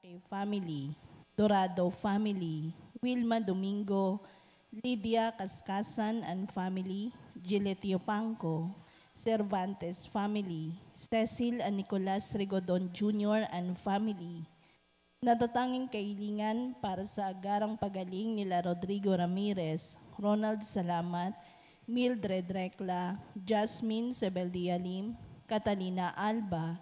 Laki family, Dorado family, Wilma Domingo, Lydia Cascasan and family, Giletio Pangco, Cervantes family, Cecil and Nicolas Rigodon Jr. and family. Natatanging kahilingan para sa agarang pagaling nila Rodrigo Ramirez, Ronald Salamat, Mildred Recla, Jasmine Sebeldia Lim, Catalina Alba,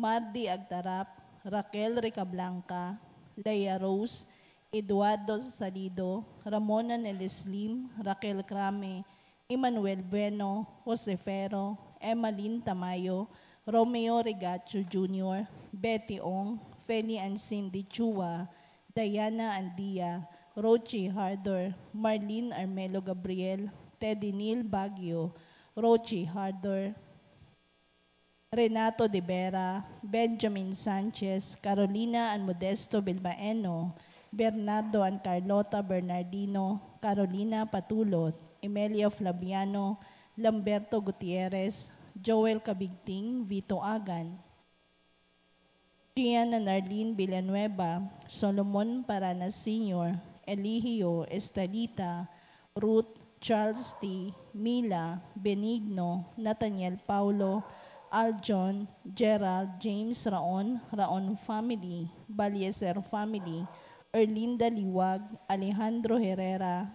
Mardi Agtarap, Raquel Ricablanca, Leia Rose, Eduardo Salido, Ramona Neleslim, Raquel Crame, Emmanuel Bueno, Jose Ferro, Emmalyn Tamayo, Romeo Regacho Jr., Betty Ong, Feli and Cindy Chua, Diana Andia, Rochi Hardor, Marlene Armelo Gabriel, Teddy Neil Baguio, Rochi Hardor, Renato De Vera, Benjamin Sanchez, Carolina and Modesto Bilbaeno, Bernardo and Carlota Bernardino, Carolina Patulot, Emelia Flaviano, Lamberto Gutierrez, Joel Cabigting, Vito Agan, Gian and Arlene Villanueva, Solomon Paranas Sr., Eligio Estalita, Ruth, Charles T., Mila, Benigno, Nathaniel Paulo, Aljon, Gerald, James Raon, Raon family, Balieser family, Erlinda Liwag, Alejandro Herrera,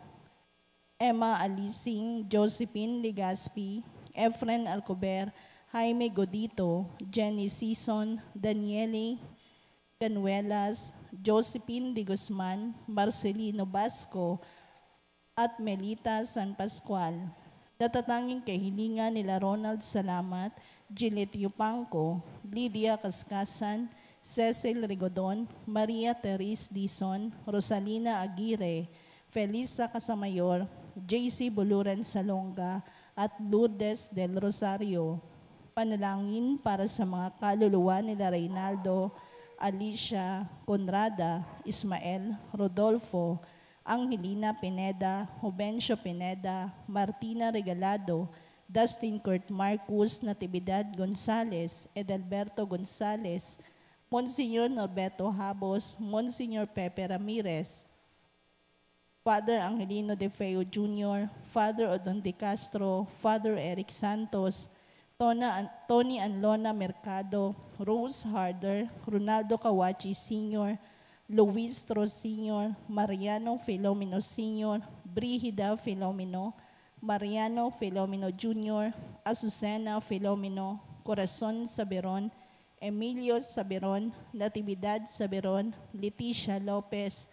Emma Alising, Josephine Ligaspi, Efren Alcober, Jaime Godito, Jenny Sison, Daniele Ganuelas, Josephine Di Guzman, Marcelino Basco, at Melita San Pascual. Natatanging kahilingan nila Ronald Salamat, Giletio Pangco, Lydia Cascasan, Cecil Rigodon, Maria Therese Dizon, Rosalina Aguirre, Felisa Casamayor, JC Buluran Salonga, at Lourdes del Rosario. Panalangin para sa mga kaluluwa nila Reynaldo, Alicia Conrada, Ismael Rodolfo, Angelina Pineda, Juvencio Pineda, Martina Regalado, Dustin Kurt Marcus, Natividad Gonzales, Edelberto Gonzales, Monsignor Norberto Habos, Monsignor Pepe Ramirez, Father Angelino De Feo Jr., Father Odon De Castro, Father Eric Santos, Tony Anlona Mercado, Rose Harder, Ronaldo Kawachi Sr., Luis Tros Sr., Mariano Filomeno Sr., Brigida Filomeno, Mariano Filomeno Jr., Azucena Filomeno, Corazon Saberon, Emilio Saberon, Natividad Saberon, Leticia Lopez,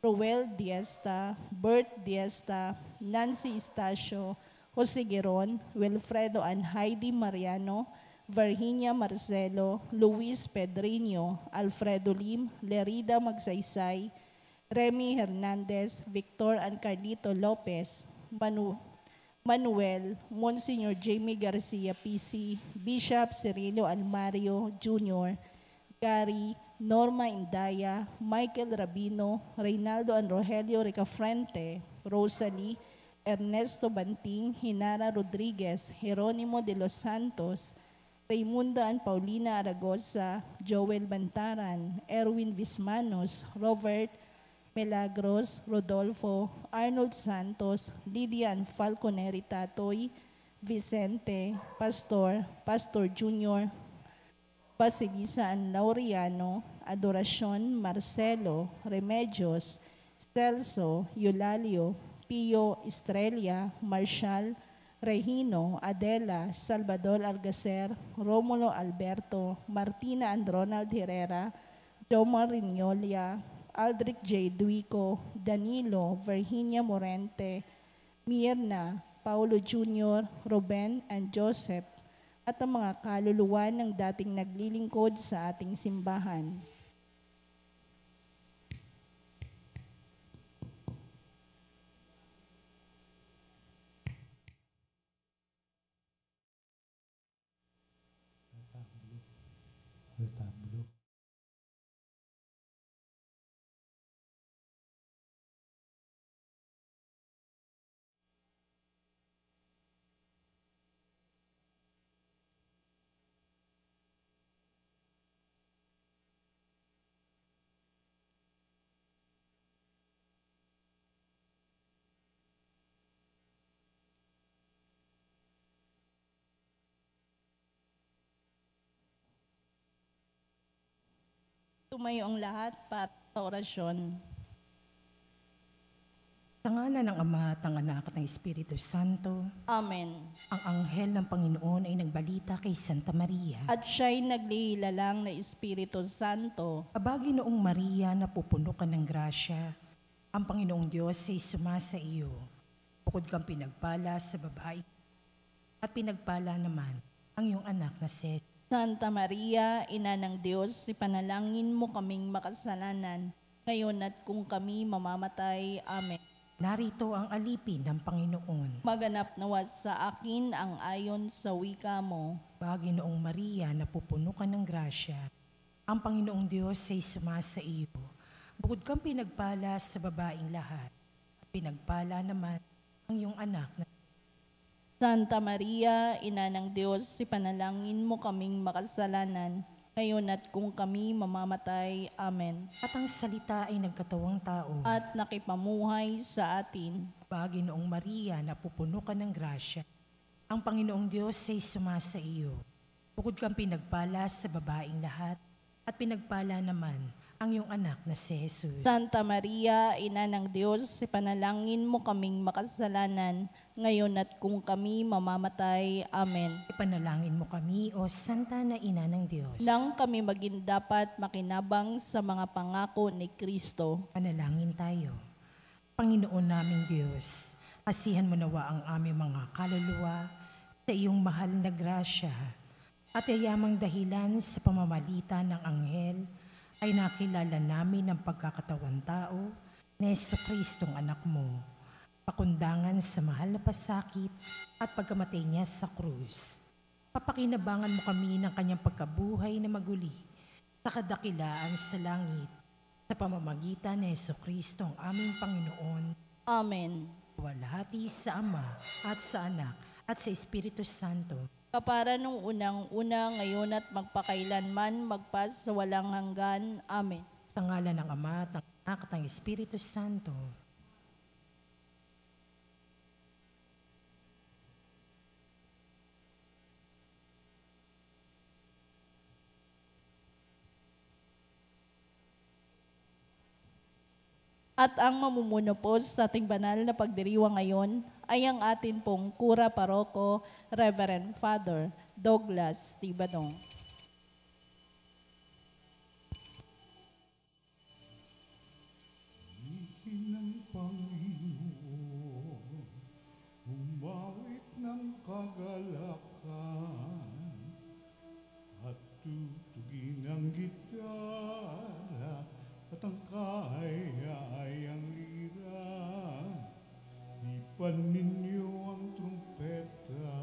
Roel Diesta, Bert Diesta, Nancy Estacio, Jose Geron, Wilfredo and Heidi Mariano, Virginia Marcelo, Luis Pedriño, Alfredo Lim, Lerida Magsaysay, Remy Hernandez, Victor and Carlito Lopez, Manuel, Monsignor Jamie Garcia PC, Bishop Cirilo Almario Jr., Gary, Norma Indaya, Michael Rabino, Reynaldo and Rogelio Ricafrente, Rosalie, Ernesto Banting, Hinara Rodriguez, Jeronimo de los Santos, Raimundo and Paulina Aragosa, Joel Bantaran, Erwin Vismanos, Robert Milagros, Rodolfo, Arnold Santos, Lydia and Falconeri Tatoy, Vicente, Pastor Junior, Pasigisa and Laureano, Adoracion, Marcelo, Remedios, Stelso, Eulalio, Pio Estrella, Marshall, Regino, Adela, Salvador Algacer, Romulo Alberto, Martina and Ronald Herrera, Jomar Rinyolia, Aldrich J. Duico, Danilo, Virginia Morente, Mirna, Paulo Jr., Ruben and Joseph, at ang mga kaluluwa ng dating naglilingkod sa ating simbahan. Retablo. Tumayo ang lahat para sa orasyon. Sa ngalan ng Ama at ng Anak at ng Espiritu Santo, Amen. ang anghel ng Panginoon ay nagbalita kay Santa Maria. At siya'y naglihilalang na Espiritu Santo. Abagi noong Maria, napupuno ka ng grasya. Ang Panginoong Diyos ay sumasa iyo. Bukod kang pinagpala sa babae, at pinagpala naman ang iyong anak na si Santa Maria, Ina ng Diyos, ipanalangin mo kaming makasalanan, ngayon at kung kami mamamatay. Amen. Narito ang alipin ng Panginoon. Maganap nawa sa akin ang ayon sa wika mo. Abagi noong Maria, napupuno ka ng grasya. Ang Panginoong Diyos ay sumasa iyo. Bukod kang pinagpala sa babaeng lahat, at pinagpala naman ang iyong anak na Santa Maria, Ina ng Diyos, ipanalangin mo kaming makasalanan, ngayon at kung kami mamamatay. Amen. at ang salita ay nagkatawang tao. At nakipamuhay sa atin. Abagi noong Maria, napupuno ka ng grasya. Ang Panginoong Diyos ay sumasa iyo. Bukod kang pinagpala sa babaeng lahat, at pinagpala naman ang iyong anak na si Jesus. Santa Maria, Ina ng Diyos, ipanalangin mo kaming makasalanan, ngayon at kung kami mamamatay. Amen. Ipanalangin mo kami, O Santa na Ina ng Diyos. Nang kami maging dapat makinabang sa mga pangako ni Kristo. Panalangin tayo. Panginoon naming Diyos, asihan mo nawa ang aming mga kaluluwa sa iyong mahal na grasya, at yayamang dahilan sa pamamalitan ng anghel ay nakilala namin ang pagkakatawan tao ni Jesucristong anak mo, pakundangan sa mahal na pasakit at pagkamatay niya sa krus. Papakinabangan mo kami ng kanyang pagkabuhay na maguli sa sa kadakilaan sa langit, sa pamamagitan ni Jesucristo ang aming Panginoon, Amen. walhati sa Ama at sa Anak at sa Espiritu Santo, Kapara nung unang-una, ngayon at magpakailanman, magpas sa walang hanggan. Amen. sa ngalan ng Ama at ng Anak at ng Espiritu Santo. At ang mamumuno po sa ating banal na pagdiriwang ngayon ay ang atin pong Kura Paroko, Reverend Father Douglas Tibadong. ng Panginoon, umawit ng kagalakan, at tutugin ang gitara, at ang kahayayang lira. Ipan ninyo ang trumpeta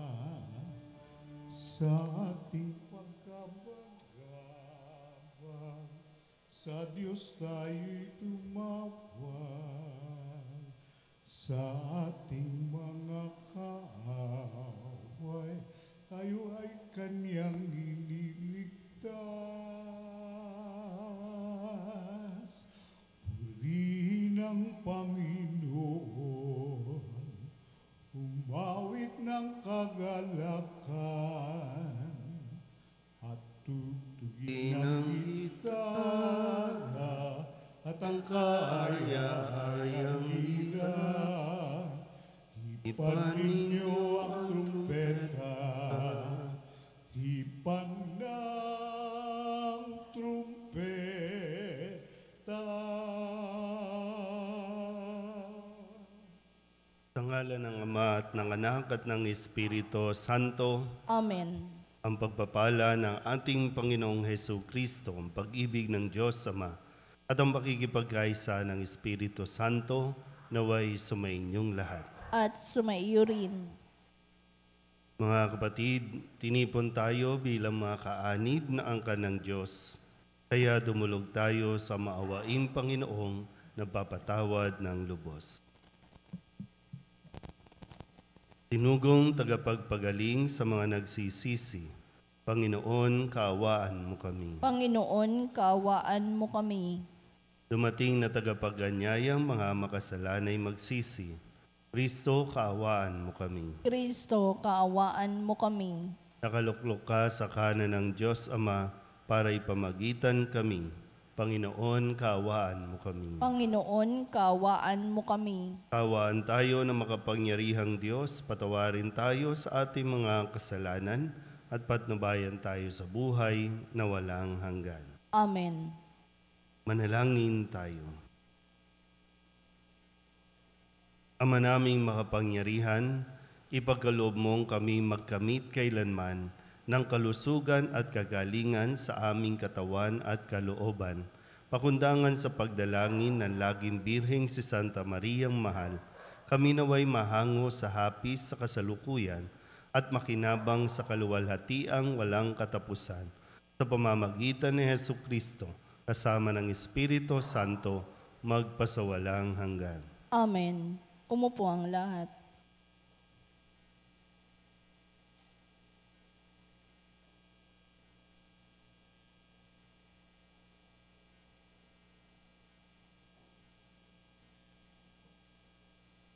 sa ating pagkabagabag. Sa Diyos tayo'y tumawag, sa ating mga kaaway, tayo ay Kanyang ililigtas. Purihin ang Panginoon, umawit ng kagalakan, at tutugin ang gitara, at ang kaaya-ayang lira. Hipan ninyo ang trumpeta, hipan ng trumpeta. Sa ngalan ng Ama at ng Anak at ng Espiritu Santo, Amen. ang pagpapala ng ating Panginoong Jesucristo, ang pag-ibig ng Diyos Ama, at ang pakikipagkaisa ng Espiritu Santo, naway sumainyong lahat. At sumaiyo rin. Mga kapatid, tinipon tayo bilang mga kaanib na angkan ng Diyos. Kaya dumulog tayo sa maawaing Panginoong nagpapatawad ng lubos. Sinugong tagapagpagaling sa mga nagsisisi, Panginoon, kaawaan mo kami. Panginoon, kaawaan mo kami. Dumating na tagapaganyayang mga makasalanay magsisi, Kristo, kaawaan mo kami. Kristo, kaawaan mo kami. Nakaluklok ka sa kanan ng Diyos Ama para ipamagitan kami. Panginoon, kaawaan mo kami. Panginoon, kaawaan mo kami. Kaawaan tayo ng makapangyarihang Diyos, patawarin tayo sa ating mga kasalanan at patnubayan tayo sa buhay na walang hanggan. Amen. Manalangin tayo. Ama naming makapangyarihan, ipagkaloob mong kami magkamit kailanman ng kalusugan at kagalingan sa aming katawan at kalooban, pakundangan sa pagdalangin ng laging birheng si Santa Mariang Mahal, kami naway mahango sa hapis sa kasalukuyan at makinabang sa kaluwalhatiang walang katapusan, sa pamamagitan ni Jesucristo, kasama ng Espiritu Santo, magpasawalang hanggan. Amen. Umupo ang lahat.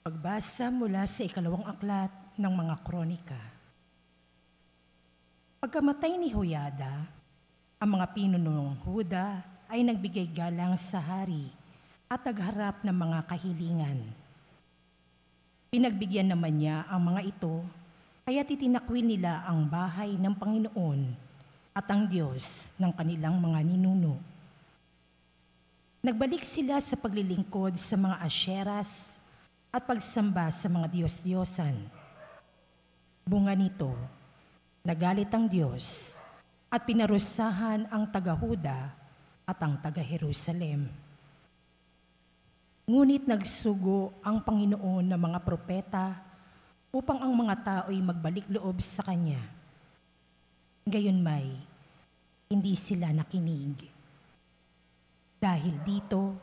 Pagbasa mula sa ikalawang aklat ng mga kronika. Pagkamatay ni Hoyada, ang mga pinunong Huda ay nagbigay galang sa hari at nagharap ng mga kahilingan. Pinagbigyan naman niya ang mga ito, kaya titinakwil nila ang bahay ng Panginoon at ang Diyos ng kanilang mga ninuno. Nagbalik sila sa paglilingkod sa mga asyeras at pagsamba sa mga Diyos-Diyosan. Bunga nito, nagalit ang Diyos at pinarusahan ang taga-Huda at ang taga-Jerusalem. Ngunit nagsugo ang Panginoon ng mga propeta upang ang mga tao'y magbalik loob sa Kanya. Gayunmay, hindi sila nakinig. Dahil dito,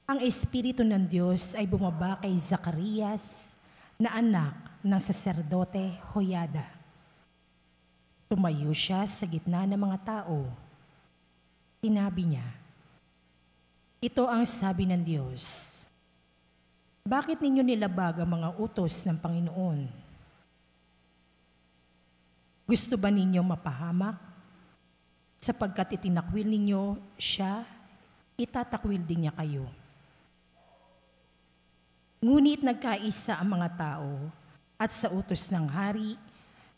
ang Espiritu ng Diyos ay bumaba kay Zacarias na anak ng saserdote Joiada. Tumayo siya sa gitna ng mga tao. Sinabi niya, "Ito ang sabi ng Diyos. Bakit ninyo nilabag ang mga utos ng Panginoon? Gusto ba ninyo mapahamak? Sapagkat itinakwil ninyo siya, itatakwil din niya kayo." Ngunit nagkaisa ang mga tao at sa utos ng hari,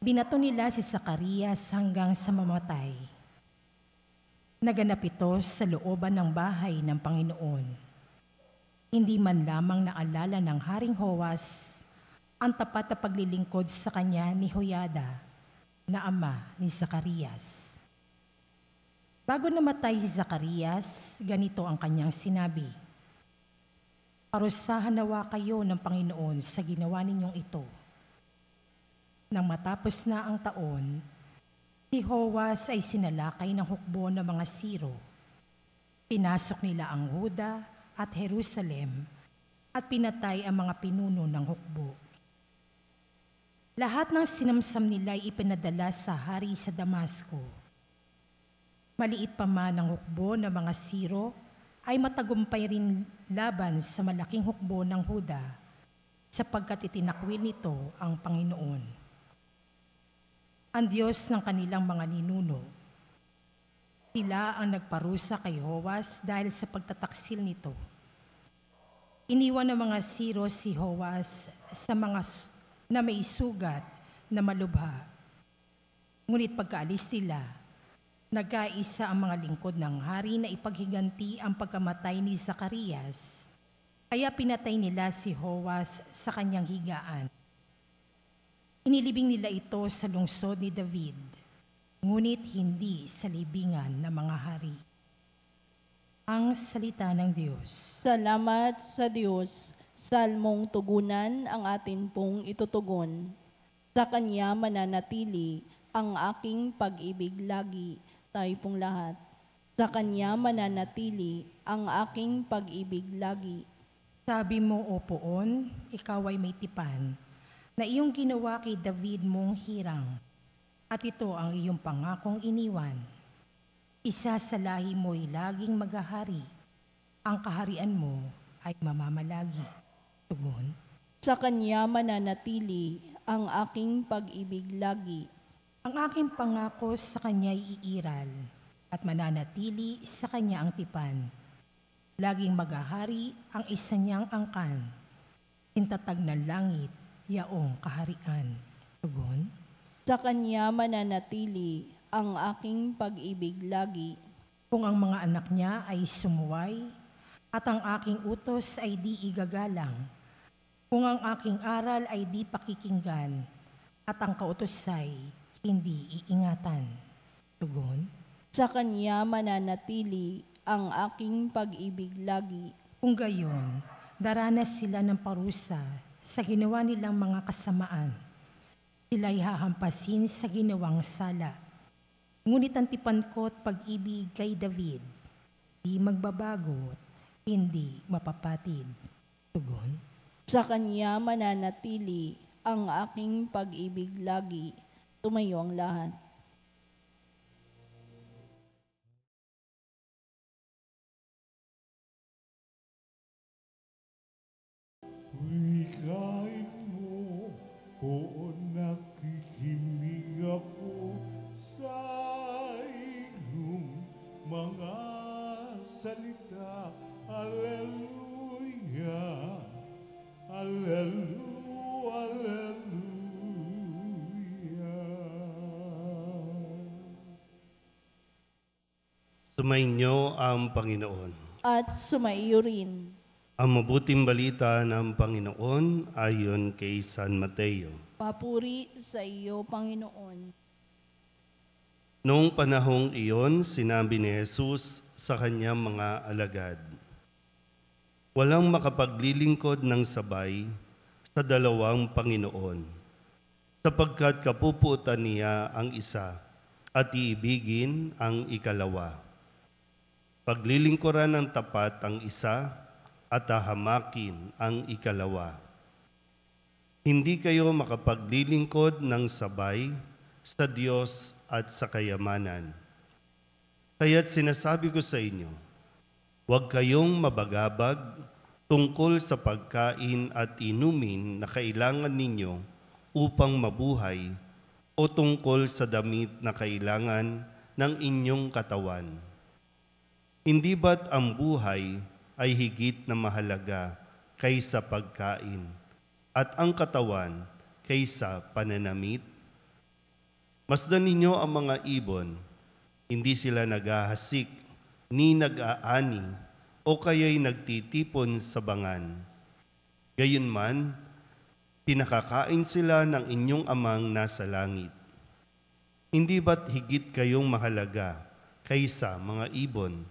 binato nila si Zacarias hanggang sa mamatay. Naganap ito sa looban ng bahay ng Panginoon. Hindi man lamang naalala ng Haring Joas ang tapat na paglilingkod sa kanya ni Joiada, na ama ni Zacarias. Bago namatay si Zacarias, ganito ang kanyang sinabi, "Parusahan nawa kayo ng Panginoon sa ginawa ninyong ito." Nang matapos na ang taon, si Joas ay sinalakay ng hukbo ng mga Siro. Pinasok nila ang Huda at Jerusalem at pinatay ang mga pinuno ng hukbo. Lahat ng sinamsam nila ay ipinadala sa hari sa Damasco. Maliit pa man ang hukbo ng mga Siro, ay matagumpay rin laban sa malaking hukbo ng Huda, sapagkat itinakwil nito ang Panginoon, ang Diyos ng kanilang mga ninuno. Sila ang nagparusa kay Joas dahil sa pagtataksil nito. Iniwan ng mga Siro si Joas sa mga na may sugat na malubha. Ngunit pagkaalis nila, nagkaisa ang mga lingkod ng hari na ipaghiganti ang pagkamatay ni Zacarias, kaya pinatay nila si Joas sa kanyang higaan. Inilibing nila ito sa lungsod ni David, ngunit hindi sa libingan ng mga hari. Ang salita ng Diyos. Salamat sa Diyos. Salmong tugunan ang atin pong itutugon. Sa Kanya mananatili ang aking pag-ibig lagi. Tayo pong lahat. Sa Kanya mananatili ang aking pag-ibig lagi. Sabi mo, O Poon, ikaw ay may tipan, na iyong ginawa kay David mong hirang, at ito ang iyong pangakong iniwan. Isa sa lahi mo'y laging maghahari, ang kaharian mo ay mamamalagi. Tugon. Sa Kanya mananatili ang aking pag-ibig lagi. Ang aking pangako sa Kanya'y iiral, at mananatili sa Kanya ang tipan. Laging maghahari ang isa niyang angkan, sintatag ng langit, yaong kaharian. Tugon. Sa Kanya mananatili ang aking pag-ibig lagi. Kung ang mga anak niya ay sumuway, at ang aking utos ay di igagalang, kung ang aking aral ay di pakikinggan, at ang kautos ay hindi iingatan. Tugon. Sa Kanya mananatili ang aking pag-ibig lagi. Kung gayon, daranas sila ng parusa sa ginawa nilang mga kasamaan. Sila'y hahampasin sa ginawang sala. Ngunit ang tipan ko't pag-ibig kay David, di magbabago, hindi mapapatid. Tugon. Sa Kanya mananatili ang aking pag-ibig lagi. Tumayo ang lahat. Wikain mo, Poon, nakikinig ako sa iyong mga salita. Alleluia, Alleluia, Alleluia. Sumainyo ang Panginoon. At sumaiyo rin. Ang mabuting balita ng Panginoon ayon kay San Mateo. Papuri sa iyo, Panginoon. Noong panahong iyon, sinabi ni Jesus sa kanyang mga alagad, "Walang makapaglilingkod ng sabay sa dalawang Panginoon, sapagkat kapuputan niya ang isa at iibigin ang ikalawa. paglilingkuran ng tapat ang isa at hahamakin ang ikalawa. Hindi kayo makapaglilingkod ng sabay sa Diyos at sa kayamanan. Kaya't sinasabi ko sa inyo, huwag kayong mabagabag tungkol sa pagkain at inumin na kailangan ninyo upang mabuhay o tungkol sa damit na kailangan ng inyong katawan. Hindi ba't ang buhay ay higit na mahalaga kaysa pagkain at ang katawan kaysa pananamit? Masdan ninyo ang mga ibon, hindi sila naghahasik ni nag-aani o kaya'y nagtitipon sa bangan. Gayunman, pinakakain sila ng inyong amang nasa langit. Hindi ba't higit kayong mahalaga kaysa mga ibon?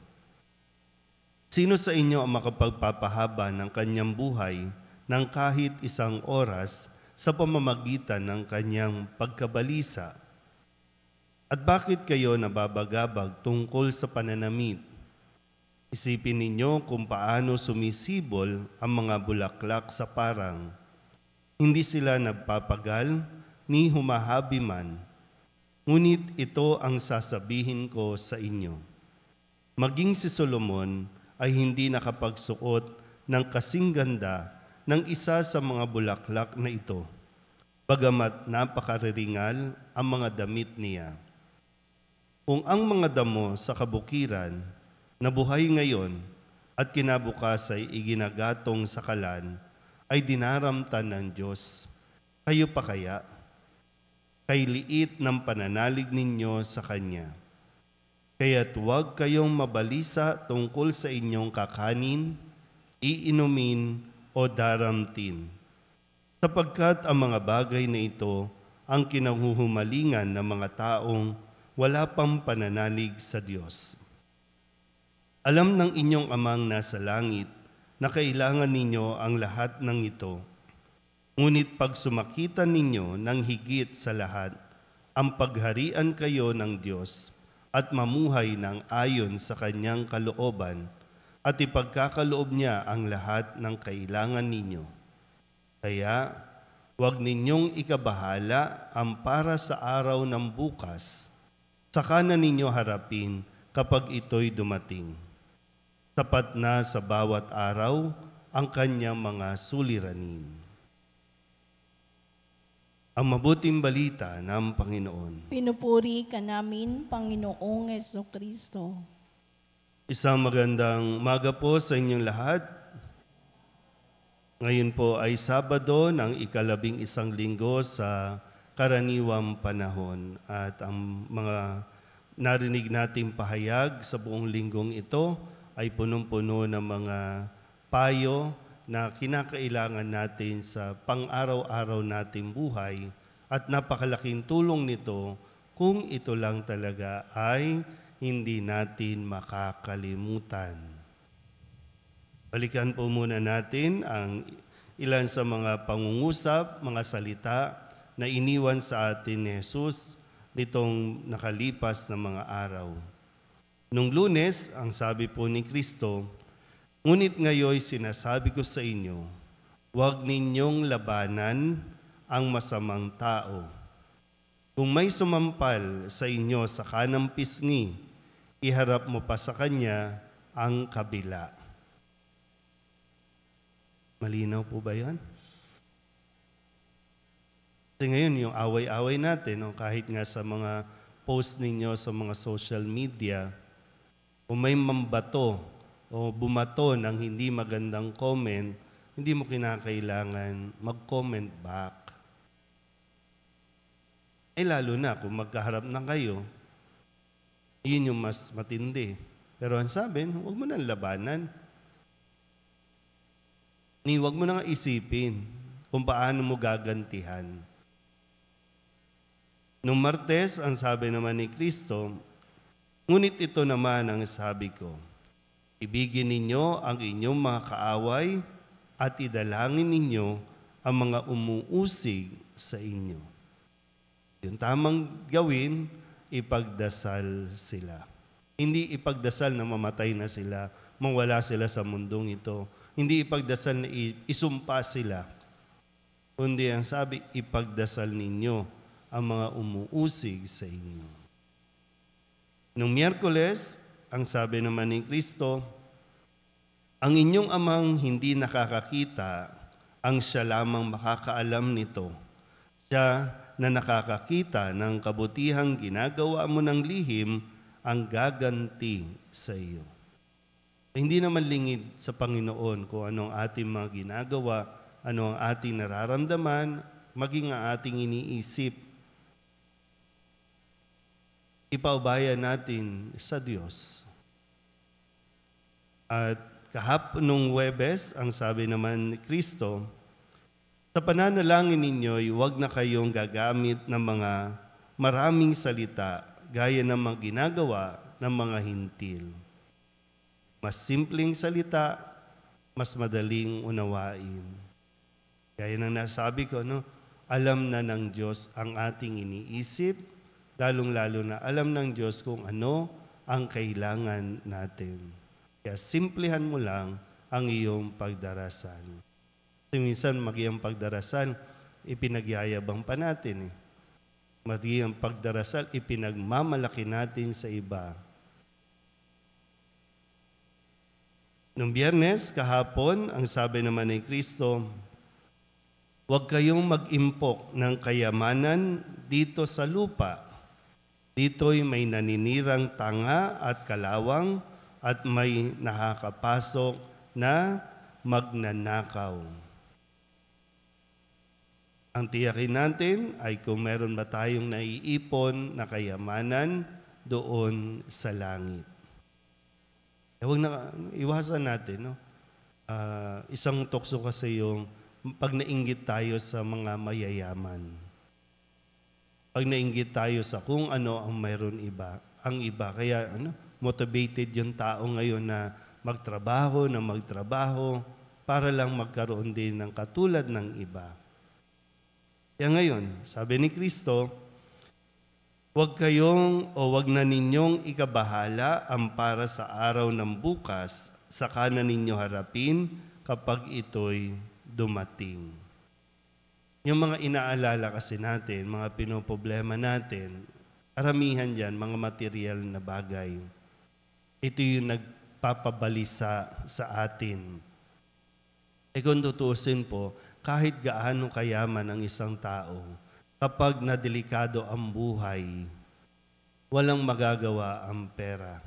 Sino sa inyo ang makapagpapahaba ng kanyang buhay ng kahit isang oras sa pamamagitan ng kanyang pagkabalisa? At bakit kayo nababagabag tungkol sa pananamit? Isipin ninyo kung paano sumisibol ang mga bulaklak sa parang. Hindi sila nagpapagal ni humahabi man. Ngunit ito ang sasabihin ko sa inyo. Maging si Solomon ay hindi nakapagsuot ng kasing ganda ng isa sa mga bulaklak na ito, bagamat napakariringal ang mga damit niya. Kung ang mga damo sa kabukiran na buhay ngayon at kinabukas ay iginagatong sa kalan, ay dinaramtan ng Diyos, kayo pa kaya? Kay liit ng pananalig ninyo sa Kanya. Kaya't huwag kayong mabalisa tungkol sa inyong kakanin, iinumin o daramtin, sapagkat ang mga bagay na ito ang kinahuhumalingan ng mga taong wala pang pananalig sa Diyos. Alam ng inyong amang nasa langit na kailangan ninyo ang lahat ng ito, ngunit pag sumakitan ninyo ng higit sa lahat, ang pagharian kayo ng Diyos at mamuhay ng ayon sa Kanyang kalooban at ipagkakaloob niya ang lahat ng kailangan ninyo. Kaya, huwag ninyong ikabahala ang para sa araw ng bukas, saka na ninyo harapin kapag ito'y dumating. Sapat na sa bawat araw ang kanyang mga suliranin. Ang mabuting balita ng Panginoon. Pinupuri ka namin, Panginoong Jesucristo. Isang magandang umaga po sa inyong lahat. Ngayon po ay Sabado ng ika-11 linggo sa karaniwang panahon. At ang mga narinig nating pahayag sa buong linggong ito ay punong-puno ng mga payo na kinakailangan natin sa pang-araw-araw nating buhay at napakalaking tulong nito kung ito lang talaga ay hindi natin makakalimutan. Balikan po muna natin ang ilan sa mga pangungusap, mga salita na iniwan sa atin ni Jesus nitong nakalipas na mga araw. Nung Lunes, ang sabi po ni Kristo, ngunit ngayon sinasabi ko sa inyo, huwag ninyong labanan ang masamang tao. Kung may sumampal sa inyo sa kanang pisngi, iharap mo pa sa kanya ang kabila. Malinaw po ba yan? Kasi ngayon, yung away-away natin, kahit nga sa mga post ninyo sa mga social media, kung may mambato o bumato ng hindi magandang comment, hindi mo kinakailangan mag-comment back. Lalo na kung magkaharap na kayo, yun yung mas matindi. Pero ang sabi, huwag mo nang labanan. Huwag mo nang isipin kung paano mo gagantihan. Nung Martes, ang sabi naman ni Kristo, ngunit ito naman ang sabi ko, ibigin ninyo ang inyong mga kaaway at idalangin ninyo ang mga umuusig sa inyo. Yung tamang gawin, ipagdasal sila. Hindi ipagdasal na mamatay na sila, mawala sila sa mundong ito. Hindi ipagdasal na isumpa sila. Kundi ang sabi, ipagdasal ninyo ang mga umuusig sa inyo. Nung Miyerkules, ang sabi naman ni Kristo, ang inyong amang hindi nakakakita, ang siya lamang makakaalam nito. Siya na nakakakita ng kabutihang ginagawa mo ng lihim, ang gaganti sa iyo. Hindi naman lingid sa Panginoon kung anong ating mga ginagawa, ano ang ating nararamdaman, maging ang ating iniisip. Ipaubaya natin sa Diyos. At nung Huwebes, ang sabi naman ni Kristo, sa pananalangin ninyo'y huwag na kayong gagamit ng mga maraming salita gaya ng mga ginagawa ng mga hintil. Mas simpleng salita, mas madaling unawain. Gaya ng nasabi ko, alam na ng Diyos ang ating iniisip, lalong-lalo na alam ng Diyos kung ano ang kailangan natin. Kaya simplihan mo lang ang iyong pagdarasal. Kasi minsan maging pagdarasal, ipinagyayabang pa natin. Maging pagdarasal, ipinagmamalaki natin sa iba. Noong Biyernes, kahapon, ang sabi naman ni Kristo, huwag kayong mag-impok ng kayamanan dito sa lupa. Dito'y may naninirang tanga at kalawang at may nakakapasok na magnanakaw. Ang tiyakin natin ay kung meron ba tayong naiipon na kayamanan doon sa langit. Huwag na iwasan natin, isang tukso kasi yung pag nainggit tayo sa mga mayayaman. Pag nainggit tayo sa kung ano ang mayroon ang iba. Kaya motivated yung tao ngayon na magtrabaho para lang magkaroon din ng katulad ng iba. Kaya ngayon, sabi ni Kristo, huwag na ninyong ikabahala ang para sa araw ng bukas, saka na ninyo harapin kapag ito'y dumating. Yung mga inaalala kasi natin, mga pinoproblema natin, karamihan dyan, mga material na bagay. Ito yung nagpapabalisa sa atin. Kung tutuusin po, kahit gaano kayaman ang isang tao, kapag nadelikado ang buhay, walang magagawa ang pera.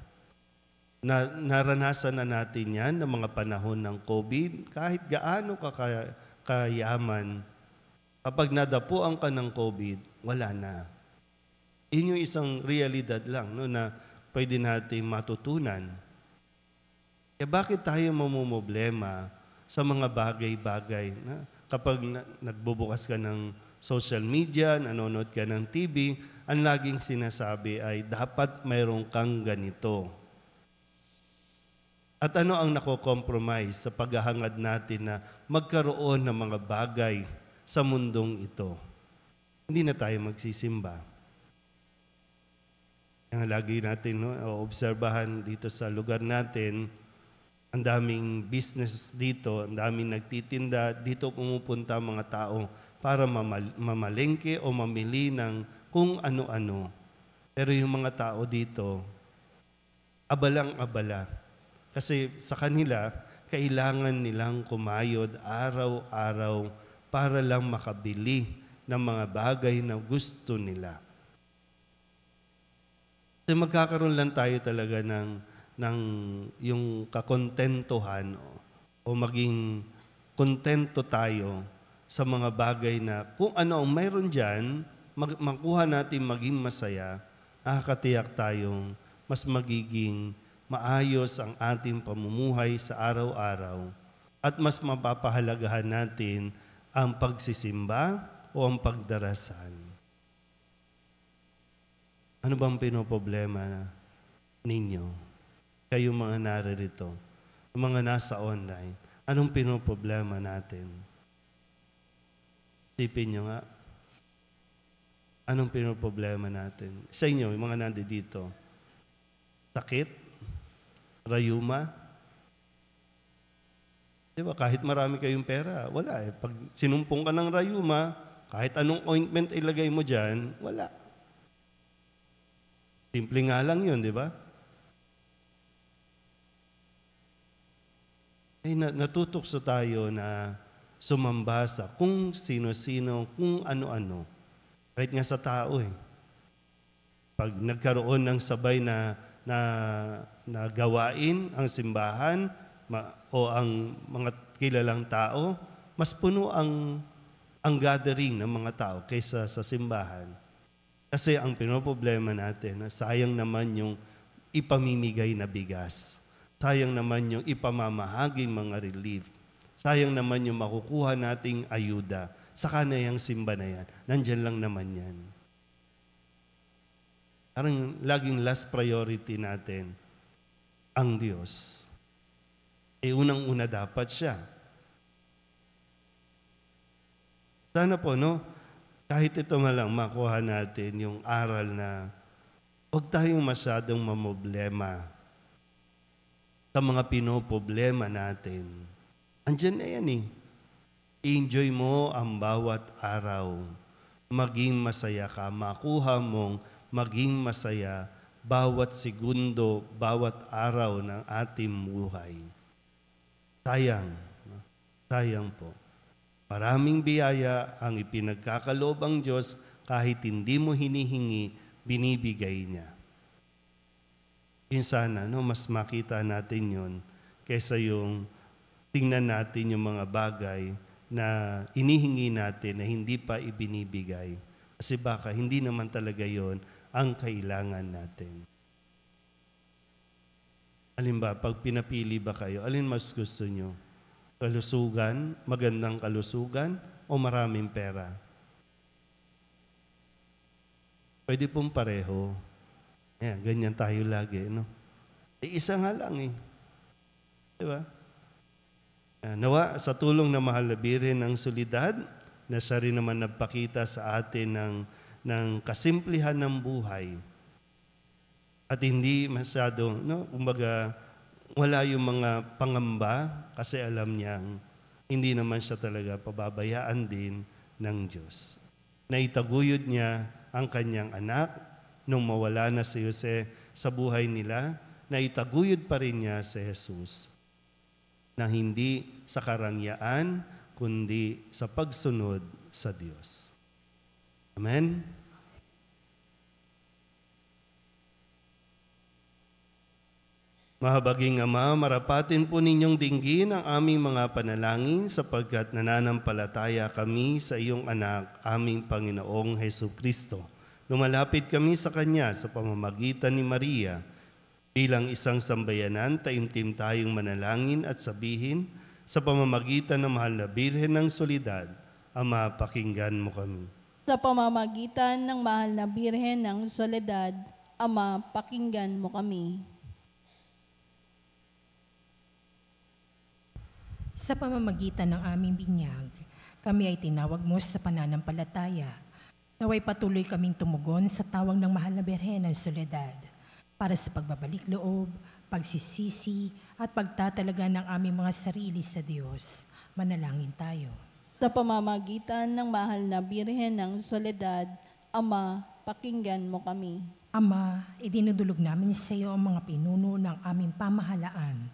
Naranasan na natin yan ng mga panahon ng COVID. Kahit gaano kayaman, kapag nadapuan ka ng COVID, wala na. Yun yung isang realidad lang na pwede natin matutunan. Kaya bakit tayo mamumblema sa mga bagay-bagay na kapag nagbubukas ka ng social media, nanonood ka ng TV, ang laging sinasabi ay dapat mayroon kang ganito. At ano ang nako-compromise sa paghahangad natin na magkaroon ng mga bagay sa mundong ito? Hindi na tayo magsisimba. Ang lagi natin obserbahan dito sa lugar natin, ang daming business dito, ang daming nagtitinda, dito pumupunta mga tao para mamalengke o mamili ng kung ano-ano. Pero yung mga tao dito, abalang-abala. Kasi sa kanila, kailangan nilang kumayod araw-araw para lang makabili ng mga bagay na gusto nila. Kasi magkakaroon lang tayo talaga ng yung kakontentuhan o maging kontento tayo sa mga bagay na kung ano ang mayroon dyan, makuha natin maging masaya, nakakatiyak tayong mas magiging maayos ang ating pamumuhay sa araw-araw at mas mapapahalagahan natin ang pagsisimba o ang pagdarasal. Ano bang pinoproblema ninyo? Kayo mga naririto, mga nasa online, anong pinoproblema natin? Isipin nyo nga, anong pinoproblema natin? Sa inyo, yung mga nandito, sakit, rayuma. Di ba? Kahit marami kayong pera, wala eh. Pag sinumpong ka ng rayuma, kahit anong ointment ilagay mo dyan, wala. Simple nga lang yun, di ba? Natutokso tayo na sumamba sa kung sino-sino, kung ano-ano. Kahit nga sa tao eh. Pag nagkaroon ng sabay na gawain ang simbahan o ang mga kilalang tao, mas puno ang gathering ng mga tao kaysa sa simbahan. Kasi ang pinoproblema natin, sayang naman yung ipamimigay na bigas. Sayang naman yung ipamamahaging mga relief. Sayang naman yung makukuha nating ayuda. Saka na yung simba na yan. Nandyan lang naman yan. Parang laging last priority natin, ang Diyos. Unang-una dapat siya. Sana po, no? Kahit ito malang makuha natin yung aral na huwag tayong masyadong mamoblema sa mga pinoproblema natin. Andyan na yan eh. I-enjoy mo ang bawat araw. Maging masaya ka. Makuha mong maging masaya bawat segundo, bawat araw ng ating buhay. Sayang. Sayang po. Maraming biyaya ang ipinagkakaloob ang Diyos kahit hindi mo hinihingi, binibigay niya. Yun sana, no, mas makita natin yun kaysa yung tingnan natin yung mga bagay na inihingi natin na hindi pa ibinibigay. Kasi baka hindi naman talaga yon ang kailangan natin. Alin ba, pag pinapili ba kayo, alin mas gusto nyo? Kalusugan, magandang kalusugan, o maraming pera? Pwede pong pareho. Ayan, ganyan tayo lagi, no? Isa nga lang eh. Di ba? Nawa, sa tulong na mahal na Birhen ng Solidad, na siya rin naman nagpakita sa atin ng kasimplihan ng buhay. At hindi masyado, no? Kumbaga, wala yung mga pangamba kasi alam niyang hindi naman siya talaga pababayaan din ng Diyos. Naitaguyod niya ang kanyang anak nung mawala na si Jose sa buhay nila, naitaguyod pa rin niya si Jesus na hindi sa karangyaan, kundi sa pagsunod sa Diyos. Amen? Mahabaging Ama, marapatin po ninyong dinggin ang aming mga panalangin sapagkat nananampalataya kami sa iyong anak, aming Panginoong Hesukristo. Lumalapit kami sa Kanya sa pamamagitan ni Maria. Bilang isang sambayanan, taimtim tayong manalangin at sabihin sa pamamagitan ng mahal na Birhen ng Solidad, Ama, pakinggan mo kami. Sa pamamagitan ng mahal na Birhen ng Soledad, Ama, pakinggan mo kami. Sa pamamagitan ng aming binyag, kami ay tinawag mo sa pananampalataya. Naway patuloy kaming tumugon sa tawag ng mahal na Birhen ng Soledad para sa pagbabalik loob, pagsisisi at pagtatalaga ng aming mga sarili sa Diyos. Manalangin tayo. Sa pamamagitan ng mahal na Birhen ng Soledad, Ama, pakinggan mo kami. Ama, idinudulog namin sa iyo ang mga pinuno ng aming pamahalaan.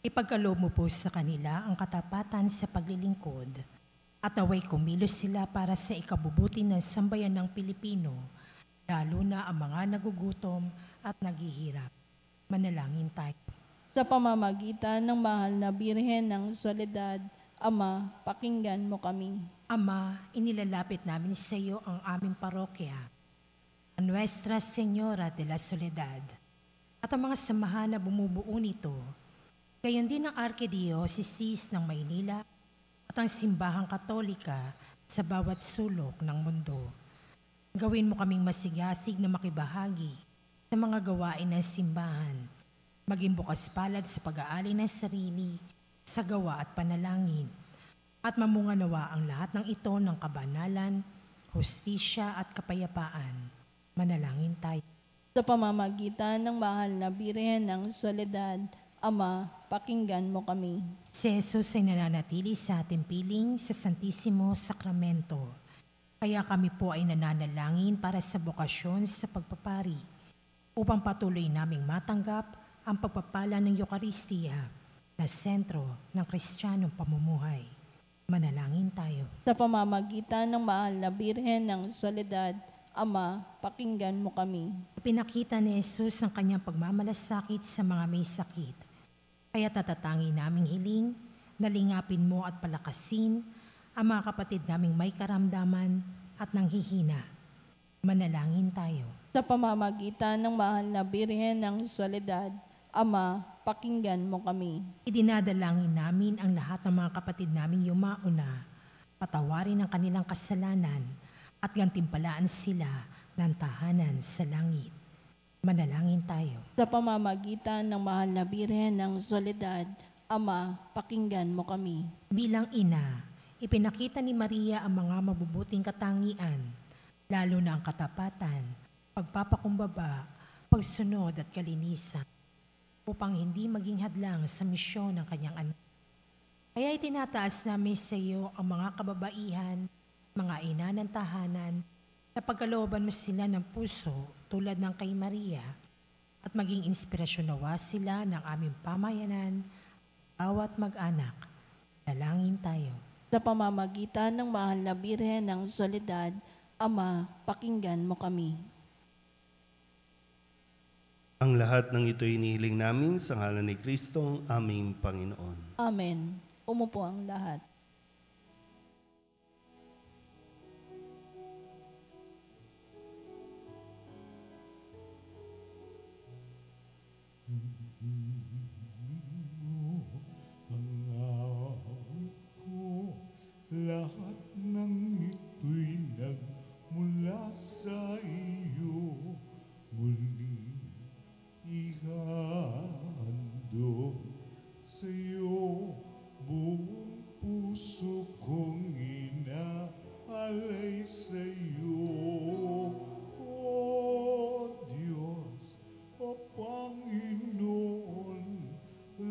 Ipagkaloob mo po sa kanila ang katapatan sa paglilingkod at naway kumilos sila para sa ikabubuti ng sambayan ng Pilipino, lalo na ang mga nagugutom at naghihirap. Manalangin tayo. Sa pamamagitan ng mahal na Birhen ng Soledad, Ama, pakinggan mo kami. Ama, inilalapit namin sa iyo ang aming parokya, ang Nuestra Señora de la Soledad, at ang mga samahan na bumubuo nito, gayon din ang Archdiocese ng Maynila at ang Simbahang Katolika sa bawat sulok ng mundo. Gawin mo kaming masigasig na makibahagi sa mga gawain ng simbahan, maging bukas palad sa pag-aali ng sarili, sa gawa at panalangin, at mamunga nawa ang lahat ng ito ng kabanalan, hustisya at kapayapaan. Manalangin tayo. Sa pamamagitan ng mahal na Birhen ng Soledad, Ama, pakinggan mo kami. Si Jesus ay nananatili sa ating piling sa Santisimo Sakramento. Kaya kami po ay nananalangin para sa bokasyon sa pagpapari, upang patuloy naming matanggap ang pagpapala ng Eukaristiya na sentro ng Kristiyanong pamumuhay. Manalangin tayo. Sa pamamagitan ng mahal na Birhen ng Soledad, Ama, pakinggan mo kami. Pinakita ni Jesus ang kanyang pagmamalasakit sa mga may sakit. Kaya tatatangin naming hiling, nalingapin mo at palakasin ang mga kapatid naming may karamdaman at nanghihina. Manalangin tayo. Sa pamamagitan ng mahal na Birhen ng Soledad, Ama, pakinggan mo kami. Idinadalangin namin ang lahat ng mga kapatid naming yumauna, patawarin ang kanilang kasalanan at gantimpalaan sila ng tahanan sa langit. Manalangin tayo. Sa pamamagitan ng mahal na Birhen ng Soledad, Ama, pakinggan mo kami. Bilang ina, ipinakita ni Maria ang mga mabubuting katangian, lalo na ang katapatan, pagpapakumbaba, pagsunod at kalinisan, upang hindi maging hadlang sa misyon ng kanyang anak. Kaya itinataas namin sa iyo ang mga kababaihan, mga ina ng tahanan, na pagkalooban mo sila ng puso tulad ng kay Maria, at maging inspirasyon nawa sila ng aming pamayanan, bawat mag-anak. Dalangin tayo. Sa pamamagitan ng mahal na Birhen ng Soledad, Ama, pakinggan mo kami. Ang lahat ng ito inihiling namin sa ngalan ni Kristo, aming Panginoon. Amen. Umupo ang lahat. Ang awit ko, lahat ng ito'y nagmula sa iyo. Muli ihahandog sa iyo, buong puso kong inaalay sa iyo. O Diyos, o Panginoon,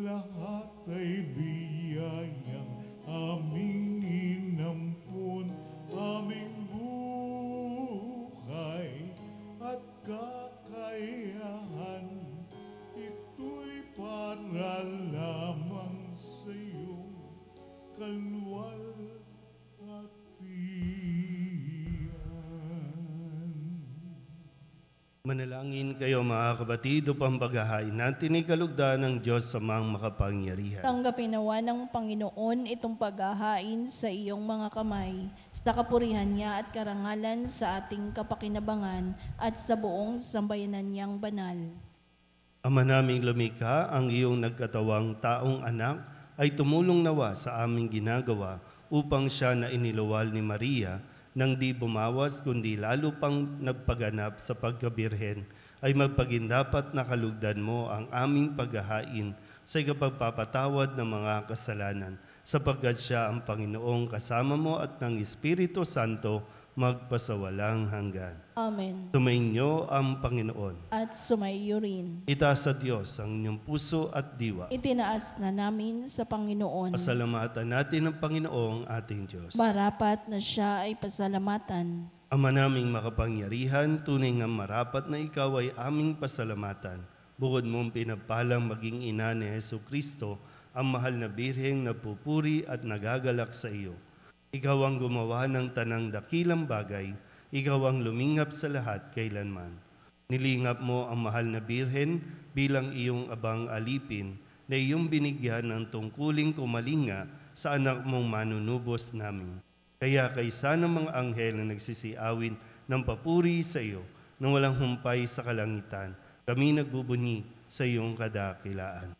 lahat ay biyayang aming inampun, aming buhay at kakayahan. Ito'y para lamang sa iyong kalwalhatian. Manalangin kayo mga kapatid upang paghahain natin ay kalugdan ng Diyos sa mga makapangyarihan. Tanggapin nawa ng Panginoon itong paghahain sa iyong mga kamay, sa kapurihan niya at karangalan sa ating kapakinabangan at sa buong sambayanan niyang banal. Ama naming lumikha, ang iyong nagkatawang taong anak ay tumulong nawa sa aming ginagawa upang siya na iniluwal ni Maria nang di bumawas kundi lalo pang nagpaganap sa pagkabirhen, ay magpagindapat na kalugdan mo ang aming paghahain sa ikapagpapatawad ng mga kasalanan, sapagkat siya ang Panginoong kasama mo at ng Espiritu Santo magpasawalang hanggan. Amen. Sumainyo ang Panginoon. At sumaiyo rin. Itaas sa Diyos ang inyong puso at diwa. Itinaas na namin sa Panginoon. Pasalamatan natin ang Panginoong ating Diyos. Marapat na siya ay pasalamatan. Ama naming makapangyarihan, tunay nga marapat na ikaw ay aming pasalamatan. Bukod mong pinapalang maging ina ni Jesucristo, ang mahal na birheng napupuri at nagagalak sa iyo. Ikaw ang gumawa ng tanang dakilang bagay, ikaw ang lumingap sa lahat kailanman. Nilingap mo ang mahal na birhen bilang iyong abang alipin na iyong binigyan ng tungkuling kumalinga sa anak mong manunubos namin. Kaya kaysa ng mga anghel na nagsisiawin ng papuri sa iyo nang walang humpay sa kalangitan, kami nagbubunyi sa iyong kadakilaan.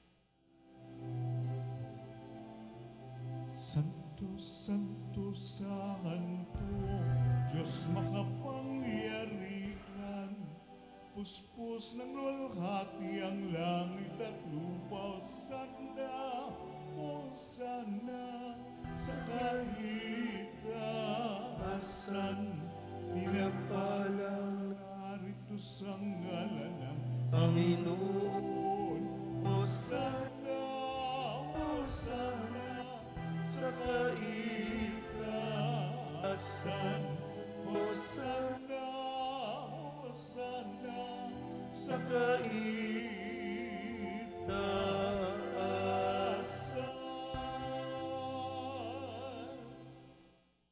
Santo, Santo, Santo, Diyos makapangyarihan, puspos ng luwalhati ang langit at lupa. O sana, sa kahitaasan, pinapalang narito sa ngalan sa kaitaasan.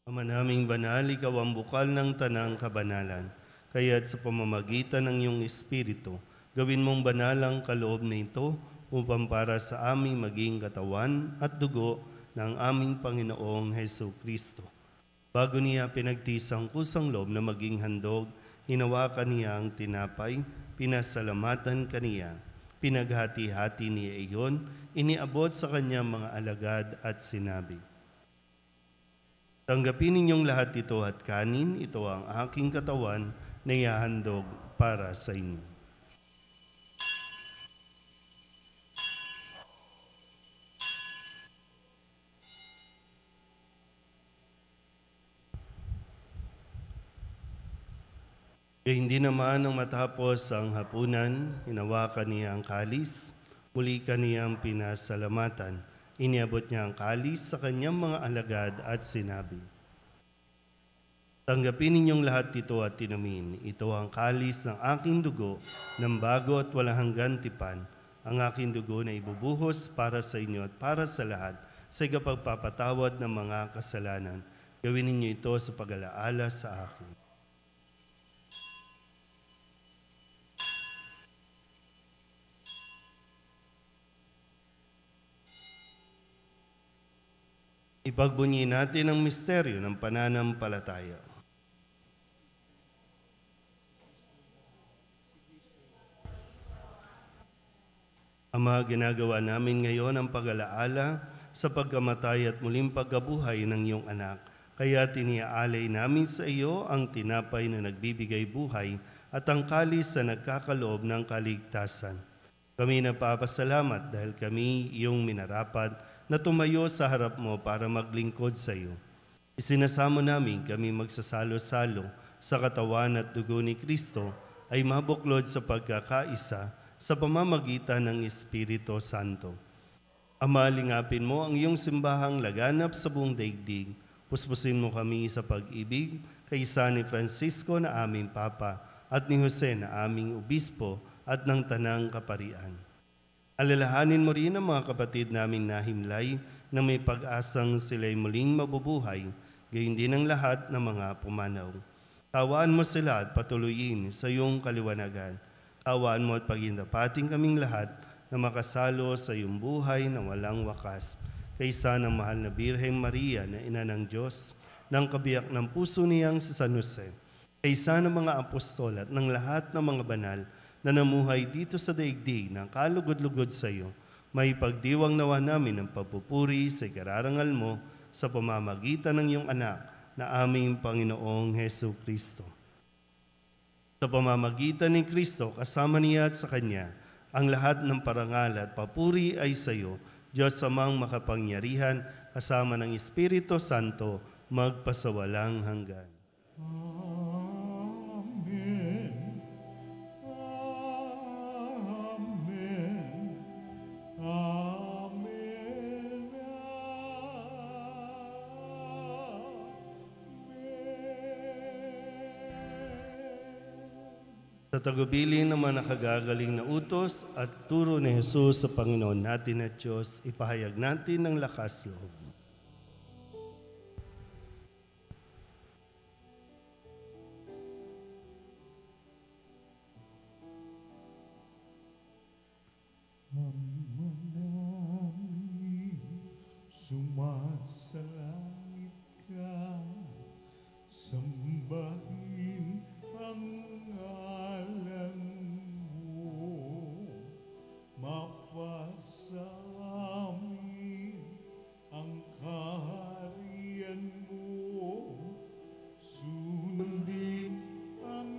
Ama naming banal, ikaw ang bukal ng tanang kabanalan. Kaya't sa pamamagitan ng iyong Espiritu, gawin mong banal ang kaloob na ito upang para sa aming maging katawan at dugo ng aming Panginoong Hesu Kristo. Bago niya pinagtiis ang kusang loob na maging handog, hinawakan niya ang tinapay, pinasalamatan kaniya, pinaghati-hati niya iyon, iniabot sa kanyang mga alagad at sinabi, "Tanggapin ninyong lahat ito at kanin, ito ang aking katawan na ihahandog para sa inyo." Kaya hindi naman nang matapos ang hapunan, hinawakan niya ang kalis, muli kaniyang pinasalamatan. Iniabot niya ang kalis sa kanyang mga alagad at sinabi, "Tanggapin ninyong lahat ito at inumin. Ito ang kalis ng aking dugo ng bago at walang hanggan tipan, ang aking dugo na ibubuhos para sa inyo at para sa lahat sa ikapagpapatawad ng mga kasalanan. Gawin ninyo ito sa pag-alaala sa akin." Ipagbunyi natin ang misteryo ng pananampalataya. Ama, ginagawa namin ngayon ang pag-alaala sa pagkamatay at muling pagkabuhay ng iyong anak. Kaya tiniaalay namin sa iyo ang tinapay na nagbibigay buhay at ang kalis na nagkakaloob ng kaligtasan. Kami napapasalamat dahil kami iyong minarapat na tumayo sa harap mo para maglingkod sa iyo. Isinasamo namin kami magsasalo-salo sa katawan at dugo ni Kristo ay mabuklod sa pagkakaisa sa pamamagitan ng Espiritu Santo. Ama, lingapin mo ang iyong simbahang laganap sa buong daigdig. Puspusin mo kami sa pag-ibig kaysa ni Francisco na aming Papa at ni Jose na aming Obispo at ng Tanang Kaparian. Alalahanin mo rin ang mga kapatid naming nahimlay na may pag-asang sila'y muling mabubuhay, gayon din ang lahat ng mga pumanaw. Tawaan mo sila at patuloyin sa iyong kaliwanagan. Tawaan mo at pagindapating kaming lahat na makasalo sa iyong buhay na walang wakas. Kaysa ng mahal na Birheng Maria na Ina ng Diyos, ng kabiyak ng puso niyang si San Jose, kaysa ng mga apostol at ng lahat ng mga banal na namuhay dito sa daigdig ng kalugod-lugod sa iyo, may pagdiwang nawa namin ng papupuri sa ikararangal mo sa pamamagitan ng iyong anak na aming Panginoong Hesu Kristo. Sa pamamagitan ni Kristo, kasama niya at sa Kanya, ang lahat ng parangal at papuri ay sa iyo, Diyos amang makapangyarihan, kasama ng Espiritu Santo, magpasawalang hanggan. Amen. Amen. Amen. Sa tagubilin ng mga nakagagaling na utos at turo ni Jesus sa Panginoon natin at Diyos, ipahayag natin ng lakas loob. Ama namin, sumasalangit ka, sambahin ang ngalan mo, mapasa amin ang kaharian mo, sundin ang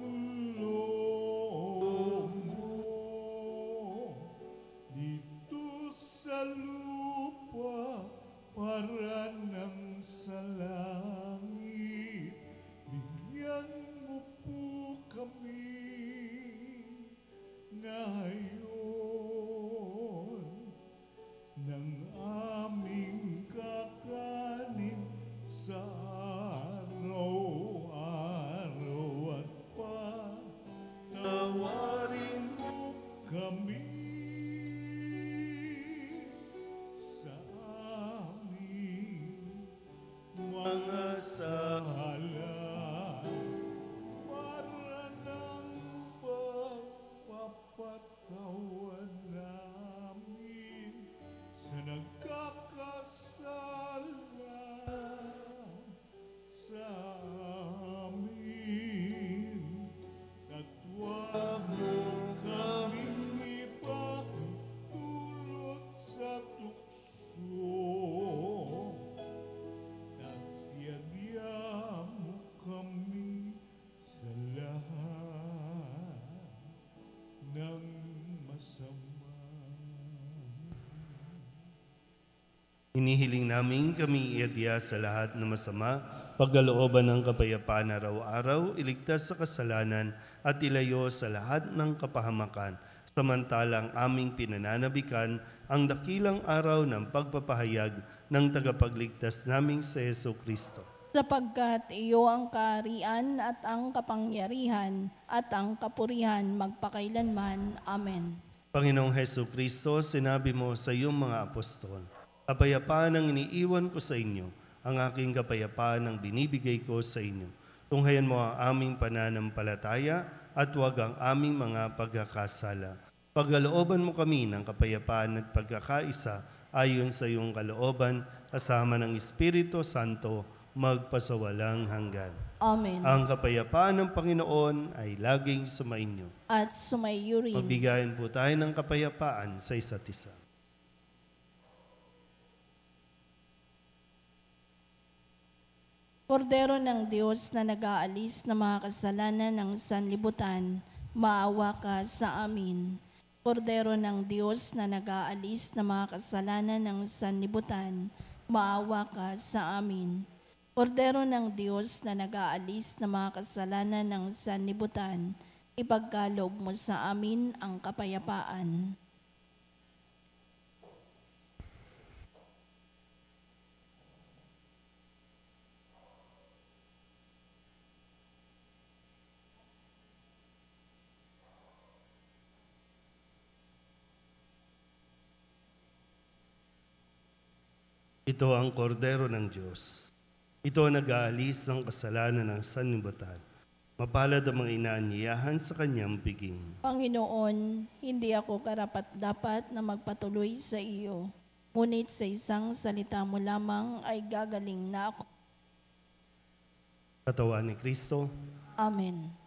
loob mo, dito sa lupa para ng Hinihiling namin kami iadya sa lahat ng masama, pagkalooban ng kapayapaan araw-araw, iligtas sa kasalanan at ilayo sa lahat ng kapahamakan. Samantalang aming pinananabikan ang dakilang araw ng pagpapahayag ng tagapagligtas naming sa Heso Kristo. Sapagkat iyo ang kaharian at ang kapangyarihan at ang kapurihan magpakailanman. Amen. Panginoong Heso Kristo, sinabi mo sa iyong mga apostol, kapayapaan ang iniiwan ko sa inyo, ang aking kapayapaan ang binibigay ko sa inyo. Tunghayan mo ang aming pananampalataya at huwag ang aming mga pagkakasala. Pagkalooban mo kami ng kapayapaan at pagkakaisa ayon sa iyong kalooban, kasama ng Espiritu Santo, magpasawalang hanggan. Amen. Ang kapayapaan ng Panginoon ay laging sumainyo. At sumayo rin. Magbigayan po tayo ng kapayapaan sa isa't isa. Kordero ng Diyos na nag-aalis ng mga kasalanan ng sanlibutan, maawa ka sa amin. Kordero ng Diyos na nag-aalis ng mga kasalanan ng sanlibutan, maawa ka sa amin. Kordero ng Diyos na nag-aalis ng mga kasalanan ng sanlibutan, ipagkaloob mo sa amin ang kapayapaan. Ito ang kordero ng Diyos. Ito ang nag-aalis ng kasalanan ng sanlibutan. Mapalad ang mga inaanyayahan sa kanyang piging. Panginoon, hindi ako karapat-dapat na magpatuloy sa iyo. Ngunit sa isang salita mo lamang ay gagaling na ako. Katawan ni Kristo. Amen.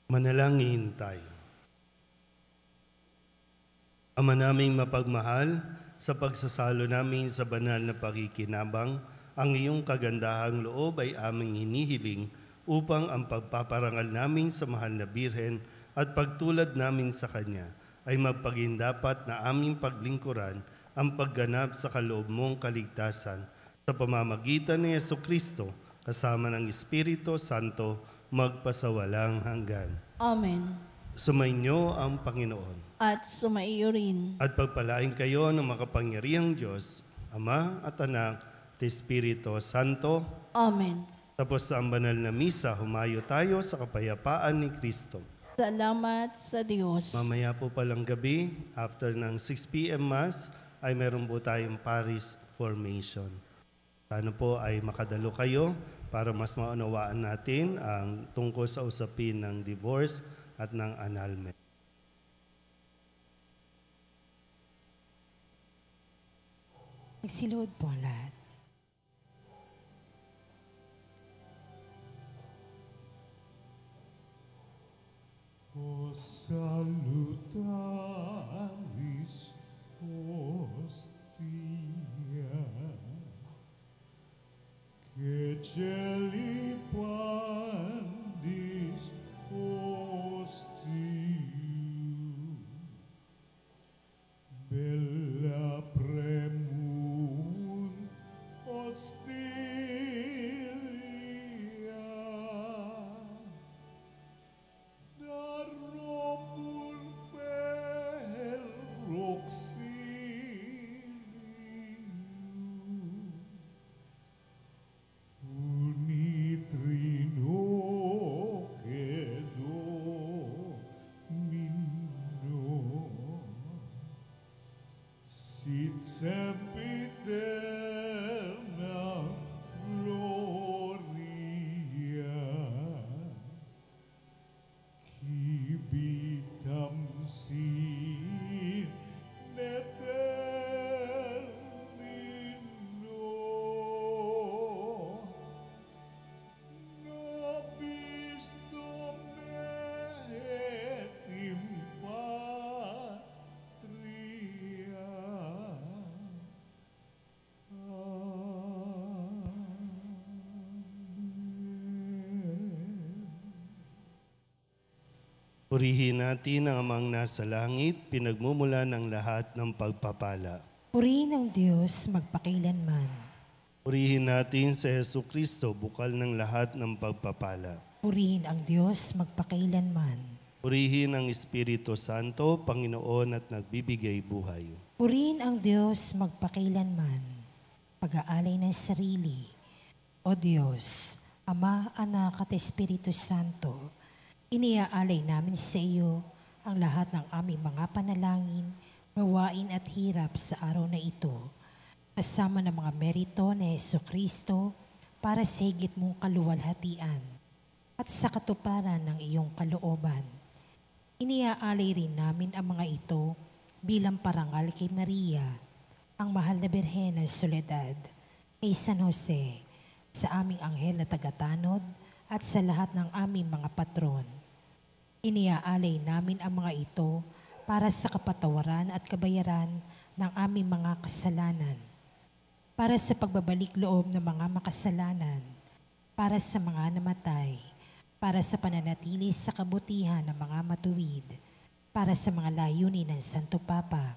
Manalangin tayo. Ama naming mapagmahal, sa pagsasalo namin sa banal na pakikinabang, ang iyong kagandahang loob ay aming hinihiling upang ang pagpaparangal namin sa mahal na Birhen at pagtulad namin sa Kanya ay magpagindapat na aming paglingkuran ang pagganap sa kaloob mong kaligtasan sa pamamagitan ni Jesucristo, kasama ng Espiritu Santo, magpasawalang hanggan. Amen. Sumainyo ang Panginoon. At sumaiyo rin. At pagpalain kayo ng makapangyarihang Diyos, Ama at Anak, at Espiritu Santo. Amen. Tapos sa ang banal na misa, humayo tayo sa kapayapaan ni Kristo. Salamat sa Diyos. Mamaya po palang gabi, after ng 6 p.m. Mass, ay meron po tayong Paris Formation. Sana po ay makadalo kayo para mas maunawaan natin ang tungkol sa usapin ng divorce at ng annulment. Magsiluhod po ang lahat. O salutaris hostia, que celi pandis hostium, bella premunt hostilia, darobur per auxilium, unitrino che domino, sit sempiterna gloria, civitam sin eternino, nobis Domine et in patria. Amen. Purihin natin ang Amang nasa langit, pinagmumula ng lahat ng pagpapala. Purihin ang Diyos magpakailanman. Purihin natin sa Jesucristo, bukal ng lahat ng pagpapala. Purihin ang Diyos magpakailanman. Purihin ang Espiritu Santo, Panginoon at nagbibigay buhay. Purihin ang Diyos magpakailanman. Pag-aalay ng sarili. O Diyos, Ama, Anak at Espiritu Santo, iniaalay namin sa iyo ang lahat ng aming mga panalangin, gawain at hirap sa araw na ito, kasama ng mga merito ni Jesucristo para sa higit mong kaluwalhatian at sa katuparan ng iyong kalooban. Iniaalay rin namin ang mga ito bilang parangal kay Maria, ang mahal na Birhen ng Soledad, kay San Jose, sa aming anghel na tagatanod at sa lahat ng aming mga patron. Iniaalay namin ang mga ito para sa kapatawaran at kabayaran ng aming mga kasalanan, para sa pagbabalik loob ng mga makasalanan, para sa mga namatay, para sa pananatili sa kabutihan ng mga matuwid, para sa mga layunin ng Santo Papa,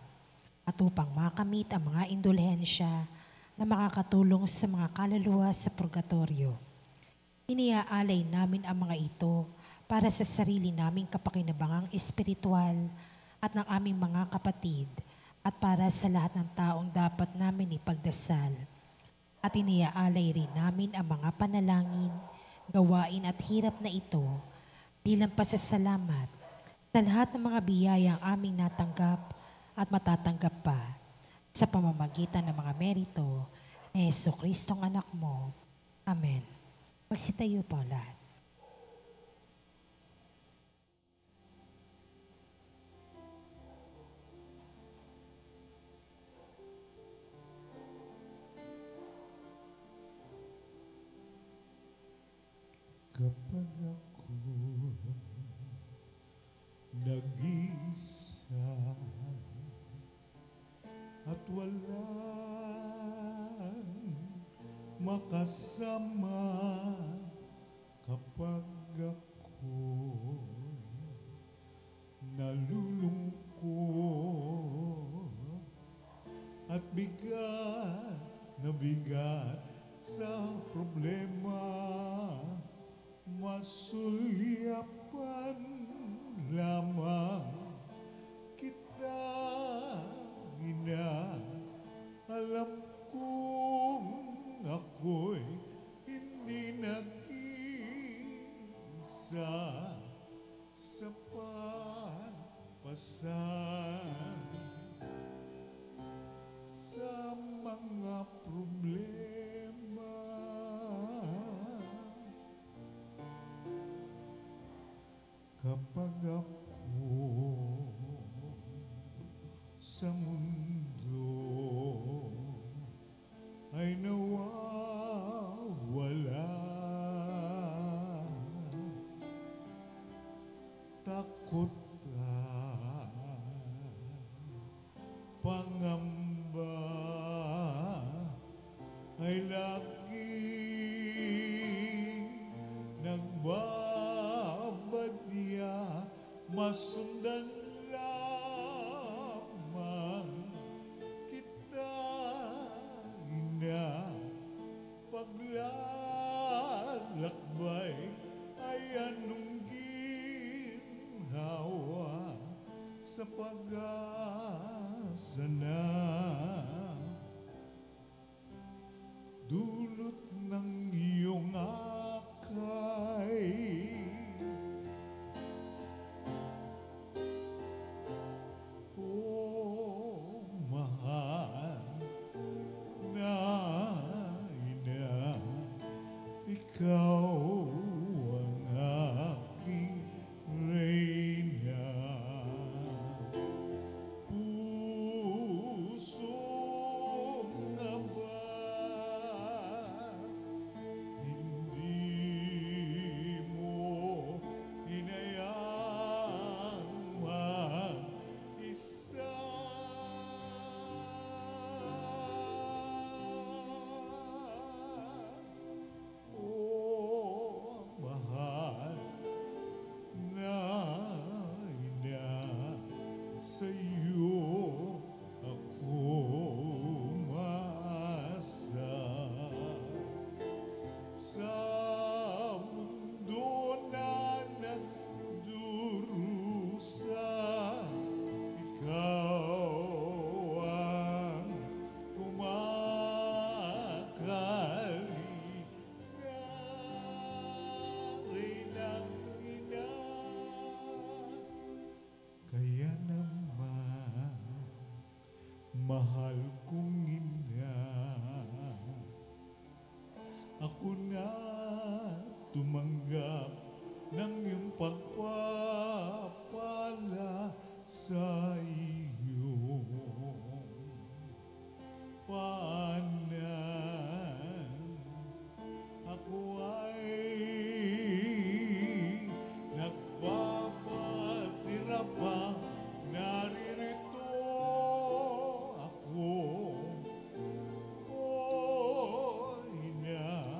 at upang makamit ang mga indulhensya na makakatulong sa mga kaluluwa sa purgatorio. Iniaalay namin ang mga ito para sa sarili naming kapakinabangang espiritual at ng aming mga kapatid at para sa lahat ng taong dapat namin ipagdasal. At iniaalay rin namin ang mga panalangin, gawain at hirap na ito bilang pasasalamat sa lahat ng mga biyayang aming natanggap at matatanggap pa sa pamamagitan ng mga merito ni Jesucristong anak mo. Amen. Magsitayo po lahat. Kapag ako nag-isa at walang makasama, kapag ako nalulungkot at bigat na bigat sa problema, masulyapan lamang kita, ina. Alam kong ako'y hindi nag-iisa sa pagpasan sa mga problema. Kapag ako sa mundo ay nawawala, takot at pangamba ay laging nagbabadya, masundan lamang kita, ina. Paglalakbay ay anong ginhawa sa pag-asa na dulot ng iyong akay. Oh, mahal na ina, ikaw ang aking reyna. Pusong aba, hindi mo hinayang mag-isa. Oh, mahal na ina, sa'yo ako umaasa. Sa mundo na nagdurusa, ikaw ang kumakalingarin ng ina. Kaya naman, mahal kong ina, ako na tumanggap ng iyong pagpapala sa iyong paanan. Ako ay nagpapatira pa, naririto ako. Oh, ina,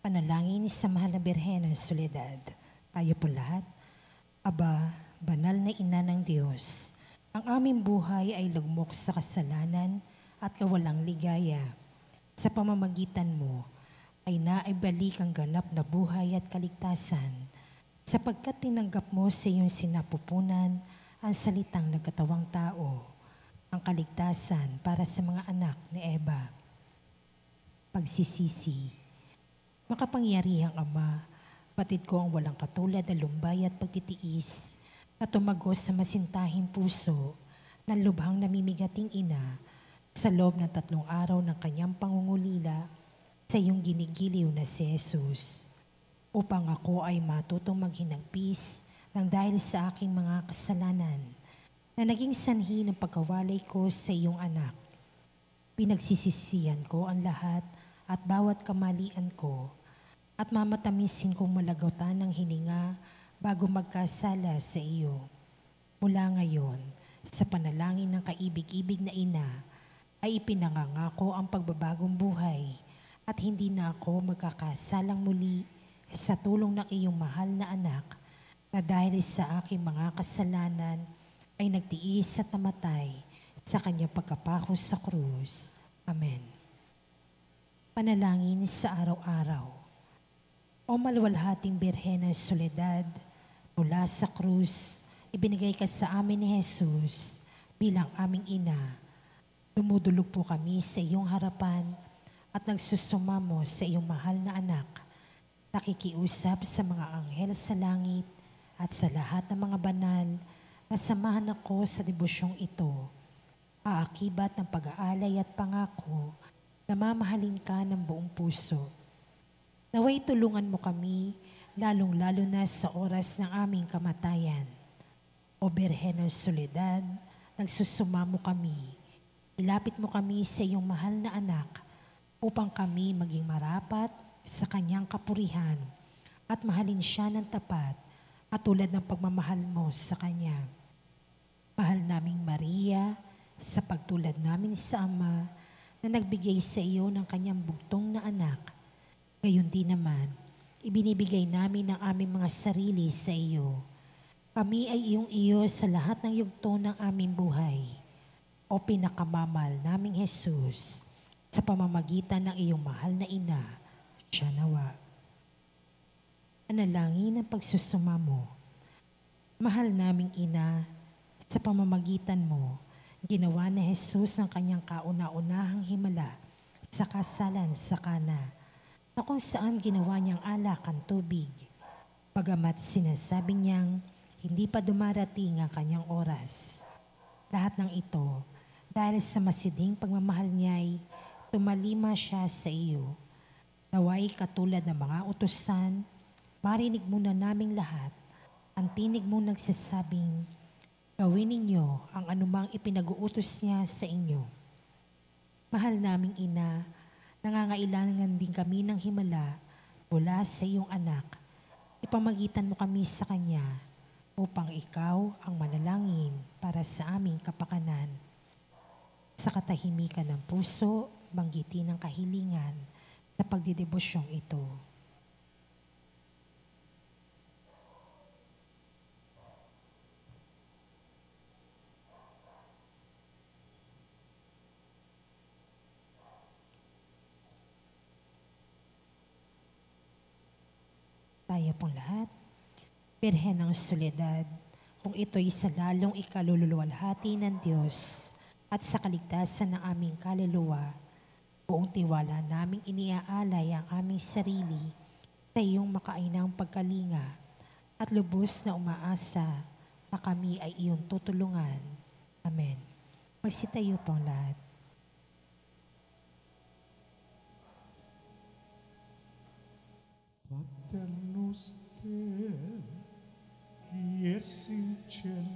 Panalangin sa mahal na Birhen ng Soledad. Tayo po lahat. Aba, banal na ina ng Diyos, ang aming buhay ay lugmok sa kasalanan at kawalang ligaya. Sa pamamagitan mo ay naibalik ang ganap na buhay at kaligtasan, sapagkat tinanggap mo sa iyong sinapupunan ang salitang nagkatawang tao, ang kaligtasan para sa mga anak ni Eva. Pagsisisi. Makapangyarihang Ama, batid ko ang walang katulad na lumbay at pagtitiis na tumagos sa masintahing puso ng lubhang namimigating ina sa loob ng 3 araw ng kanyang pangungulila sa iyong ginigiliw na si Jesus, upang ako ay matutong maghinagpis ng dahil sa aking mga kasalanan na naging sanhi ng pagkawalay ko sa iyong anak. Pinagsisisihan ko ang lahat at bawat kamalian ko at mamatamisin kong malagutan ng hininga bago magkasala sa iyo. Mula ngayon, sa panalangin ng kaibig-ibig na ina, ay ipinangangako ang pagbabagong buhay at hindi na ako magkakasalang muli sa tulong ng iyong mahal na anak na dahil sa aking mga kasalanan ay nagtiis at namatay sa kanyang pagkapako sa krus. Amen. Panalangin sa araw-araw. O maluwalhating Birhen ng Soledad, mula sa krus, ibinigay ka sa amin ni Jesus bilang aming ina. Dumudulog po kami sa iyong harapan at nagsusumamo sa iyong mahal na anak. Nakikiusap sa mga anghel sa langit at sa lahat ng mga banal na samahan ako sa debusyong ito. Aakibat ng pag-aalay at pangako na mamahalin ka ng buong puso. Naway tulungan mo kami, lalong-lalo na sa oras ng aming kamatayan. O Birhen ng Soledad, nagsusumamo kami. Ilapit mo kami sa iyong mahal na anak upang kami maging marapat sa kanyang kapurihan at mahalin siya ng tapat at tulad ng pagmamahal mo sa kanya. Mahal naming Maria, sa pagtulad namin sa Ama na nagbigay sa iyo ng kanyang bugtong na anak, gayon din naman, ibinibigay namin ang aming mga sarili sa iyo. Kami ay iyong iyo sa lahat ng yugto ng aming buhay. O pinakamamahal naming Jesus, sa pamamagitan ng iyong mahal na ina, siya nawa. Panalangin ng pagsusumamo. Mahal naming ina, sa pamamagitan mo, ginawa na Jesus ang kanyang kauna-unahang himala sa kasalan sa Kana, na kung saan ginawa niyang alak ang tubig, bagamat sinasabi niyang hindi pa dumarating ang kanyang oras. Lahat ng ito, dahil sa masidhing pagmamahal niya'y tumalima siya sa iyo. Naway katulad ng mga utusan, marinig mo na naming lahat ang tinig mo nagsasabing, gawin ninyo ang anumang ipinag-uutos niya sa inyo. Mahal naming ina, nangangailangan din kami ng himala mula sa iyong anak. Ipamagitan mo kami sa kanya upang ikaw ang manalangin para sa aming kapakanan. Sa katahimikan ng puso, banggitin ang kahilingan sa pagdidevosyong ito. Tayo pong lahat. Birhen ng Soledad, kung ito'y sa lalong ikaluluwalhati ng Diyos at sa kaligtasan ng aming kaluluwa, buong tiwala naming iniaalay ang aming sarili sa iyong makainang pagkalinga at lubos na umaasa na kami ay iyong tutulungan. Amen. Magsitayo pong lahat. Pater noster, qui es in celis,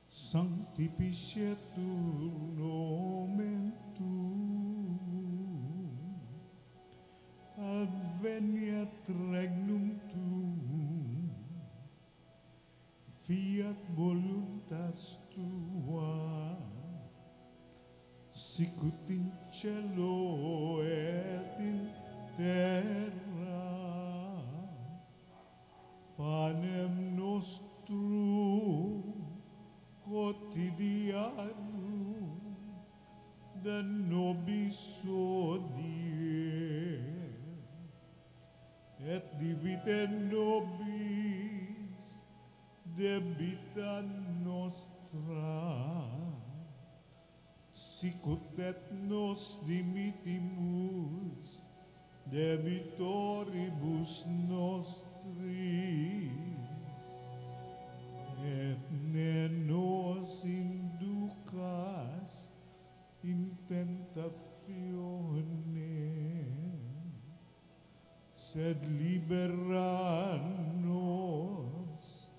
sanctificetur nomen tuum, adveniat regnum tuum, fiat voluntas tua, sicut in cielo et in et divite nobis debita nostra, sicut et nos dimitimus debitoribus nostris, et ne nos inducas in tentatione, sed libera nos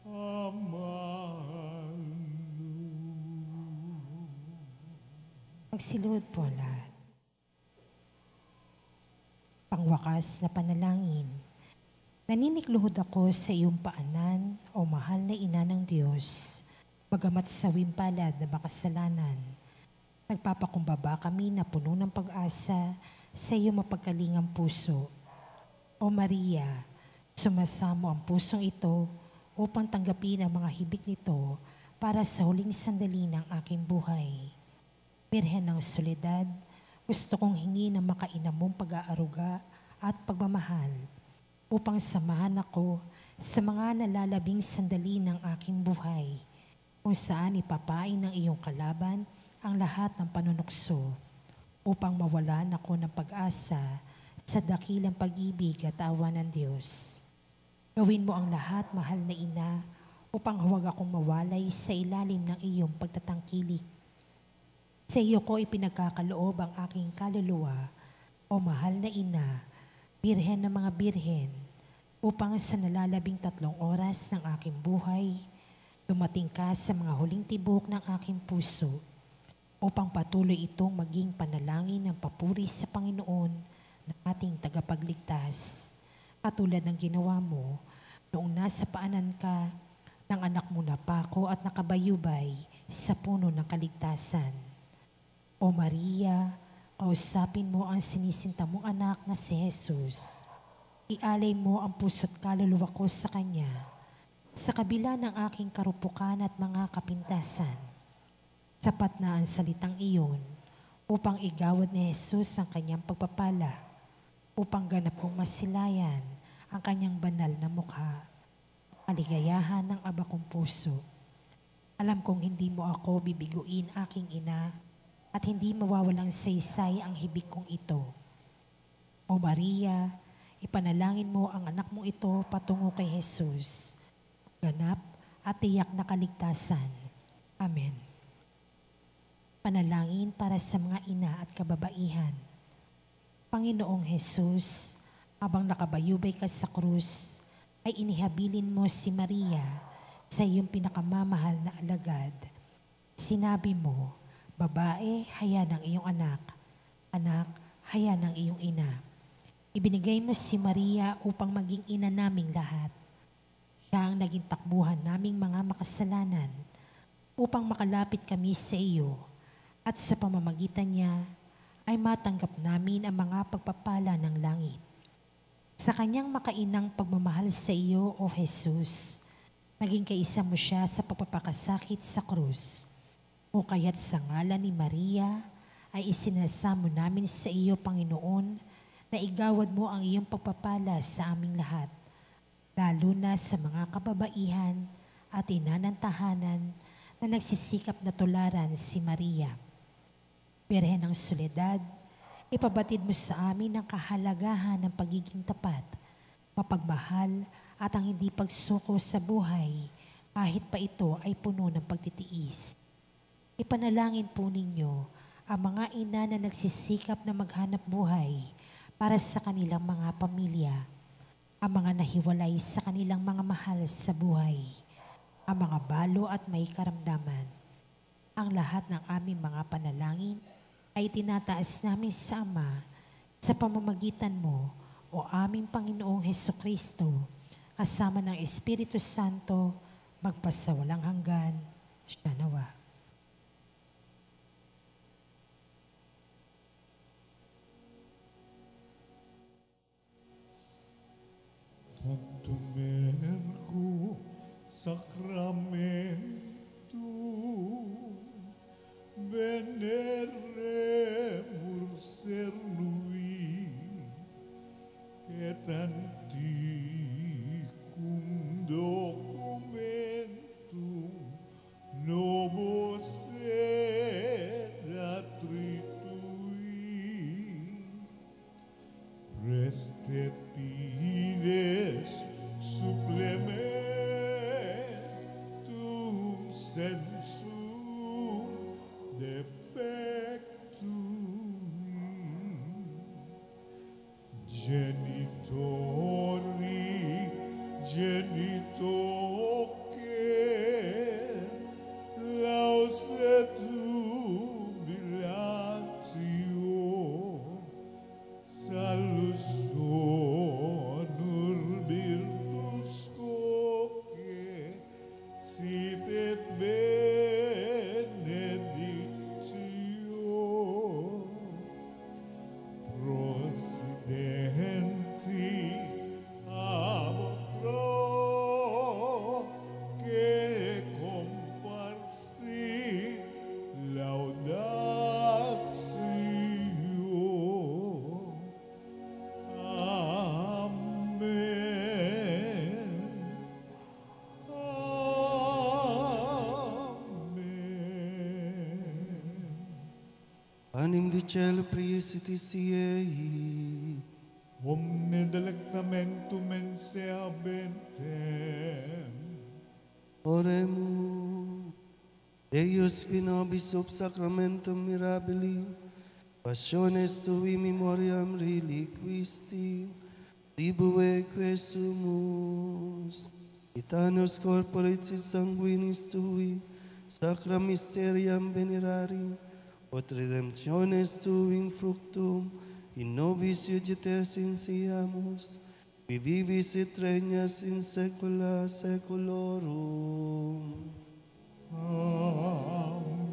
a malo. Magsiluhod po ang lahat. Pangwakas na panalangin. Nanimikluhod ako sa iyong paanan, o mahal na ina ng Diyos. Bagamat sa wimpalad na makasalanan, nagpapakumbaba kami na puno ng pag-asa sa iyong mapagkalingang puso. O Maria, sumasamo ang pusong ito upang tanggapin ang mga hibik nito para sa huling sandali ng aking buhay. Birhen ng Soledad, gusto kong hingi ng makainam mong pag-aaruga at pagmamahal upang samahan ako sa mga nalalabing sandali ng aking buhay, kung saan ipapain ng iyong kalaban ang lahat ng panunukso, upang mawalan ako ng pag-asa sa dakilang pag-ibig at awa ng Diyos. Gawin mo ang lahat, mahal na ina, upang huwag akong mawalay sa ilalim ng iyong pagtatangkilik. Sa iyo ko ipinagkakaloob ang aking kaluluwa, o mahal na ina, birhen ng mga birhen, upang sa nalalabing 3 oras ng aking buhay, dumating ka sa mga huling tibok ng aking puso, upang patuloy itong maging panalangin ng papuri sa Panginoon na ating tagapagligtas, katulad ng ginawa mo noong nasa paanan ka ng anak mo na pako at nakabayubay sa puno ng kaligtasan. O Maria, kausapin mo ang sinisinta mong anak na si Jesus. Ialay mo ang puso't kaluluwa ko sa Kanya, sa kabila ng aking karupukan at mga kapintasan. Sapat na ang salitang iyon upang igawad ni Jesus ang Kanyang pagpapala, upang ganap kong masilayan ang Kanyang banal na mukha, kaligayahan ng aba kong puso. Alam kong hindi mo ako bibiguin, aking ina, at hindi mawawalang saysay ang hibik kong ito. O Maria, ipanalangin mo ang anak mong ito patungo kay Jesus, ganap at tiyak na kaligtasan. Amen. Panalangin para sa mga ina at kababaihan. Panginoong Jesus, habang nakabayubay ka sa krus, ay inihabilin mo si Maria sa iyong pinakamamahal na alagad. Sinabi mo, babae, haya ng iyong anak. Anak, haya ng iyong ina. Ibinigay mo si Maria upang maging ina naming lahat. Siya ang naging takbuhan naming mga makasalanan upang makalapit kami sa iyo, at sa pamamagitan niya ay matanggap namin ang mga pagpapala ng langit. Sa kanyang makainang pagmamahal sa iyo, O Jesus, naging kaisa mo siya sa pagpapakasakit sa krus. O kaya't sa ngalan ni Maria ay isinasamo namin sa iyo, Panginoon, na igawad mo ang iyong pagpapala sa aming lahat, lalo na sa mga kababaihan at ina ng tahanan na nagsisikap na tularan si Maria. Birhen ng Soledad, ipabatid mo sa amin ang kahalagahan ng pagiging tapat, mapagmahal at ang hindi pagsuko sa buhay kahit pa ito ay puno ng pagtitiis. Ipanalangin po ninyo ang mga ina na nagsisikap na maghanap buhay para sa kanilang mga pamilya, ang mga nahiwalay sa kanilang mga mahal sa buhay, ang mga balo at may karamdaman. Ang lahat ng aming mga panalangin ay tinataas namin sa Ama sa pamamagitan mo, o aming Panginoong Hesukristo, kasama ng Espiritu Santo, magpasawalang hanggan. Siya nawa. Sanctum ergo sacramentum veneremur cernui, et antiquum documentum novos et atritui prestet pides supplementum sensum defectui genitori genitoque lausetum bilatio salus honor virtus coque sit et benedictio prosidenti amo pro che comparsi laudatio. Amen. Amen. Anim di cielo priesitis iei, Omne delectamentum mense abentem. oremus. Deus qui nobis sub sacramentum mirabili, passiones tui memoriam reliquisti, tribue quesumus, itanus corporis et sanguinis tui, sacra mysteriam venerari, ut redemptiones tui in fructum, in nobis iugiter sinsiamus, qui vivis et regnas in saecula saeculorum. Amen.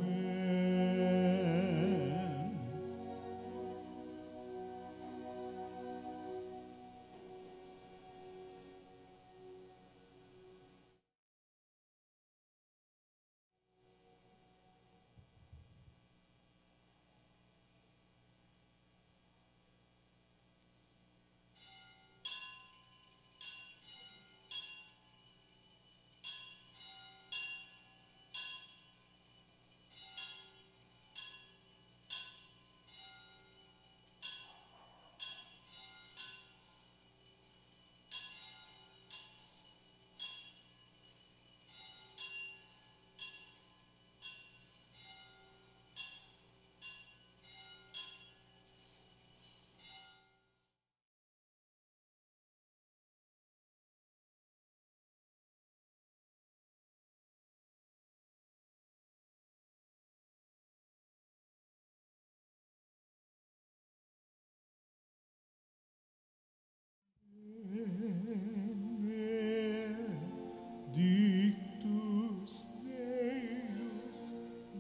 Benedictus Deus,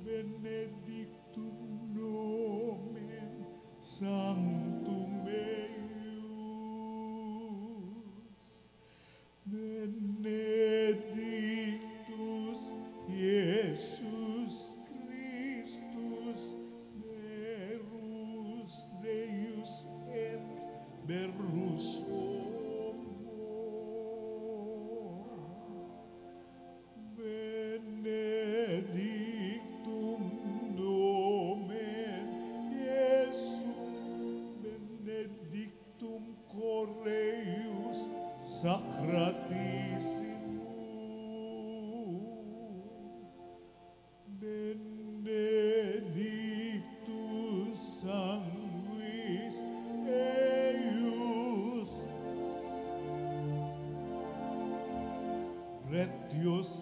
benedictum nomen sanctum eius, benedictus Iesus Christus, verus Deus et verus homo. Benedictum nomen Iesum, benedictum correus sacratissimum, benedictus sanguis eius, pretiosissimus,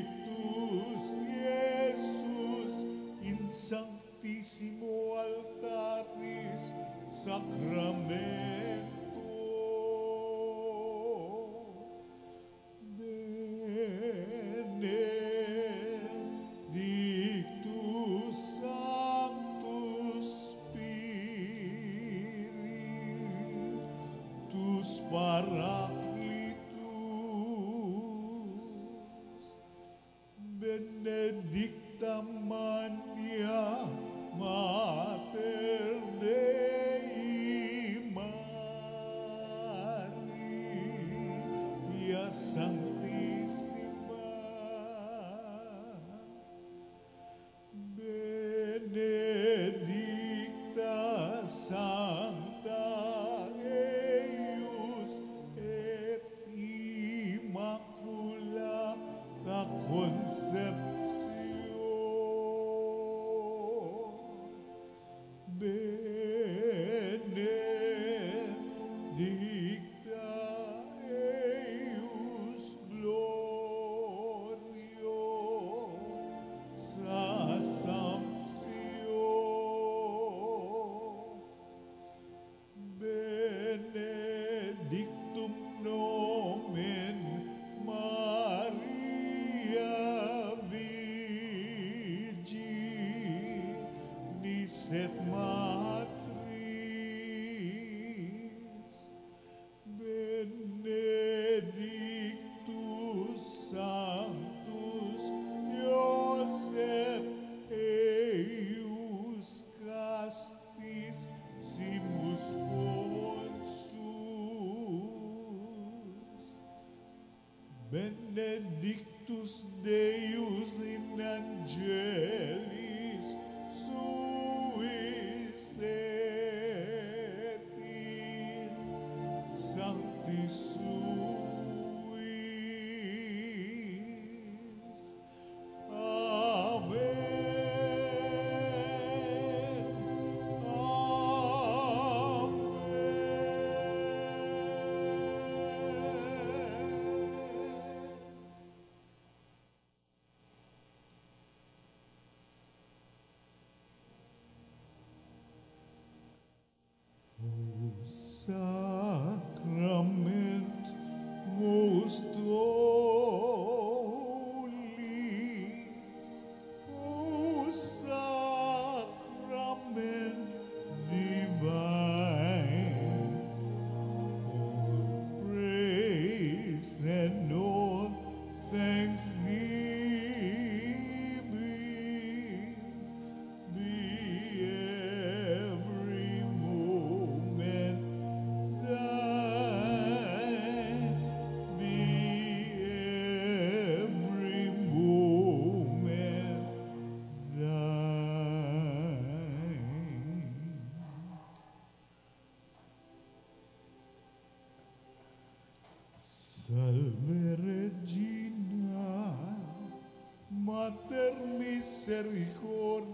benedictus Iesus in sanctissimo altaris sacramento, benedictus Sanctus Spiritus, benedicta Maria, Mater Dei, Maria Sanctissima, benedicta Sancta eius et Immaculata Conception, benedicta eius gloriosa Sanctio, benedictum nomen Maria Virginis et Matris, benedictus Sanctus Iosef eius castis simus Ponsus, benedictus Deus in angelis suis et in sanctis suis. Amen. Amen. Sacrament most holy, O sacrament divine, all praise and all thanksgiving be every moment thine, be every moment thine. Salve Regina, Mater misericordiae,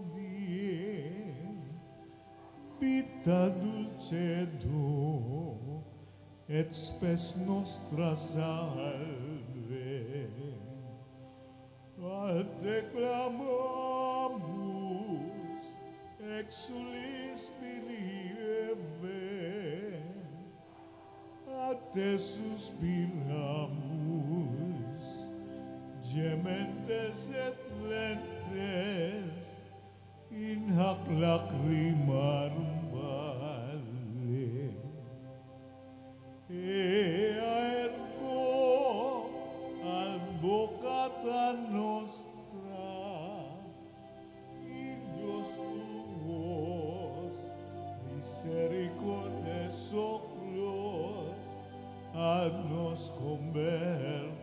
vita dulcedo, et spes nostra salve. A te clamamus, exulis pilieve, a te suspiramus, gementes et lentes, in hac lacrimarum vale. Ea ergo advocata nostra, in Dios tuos, misericordes soclos, ad nos converte.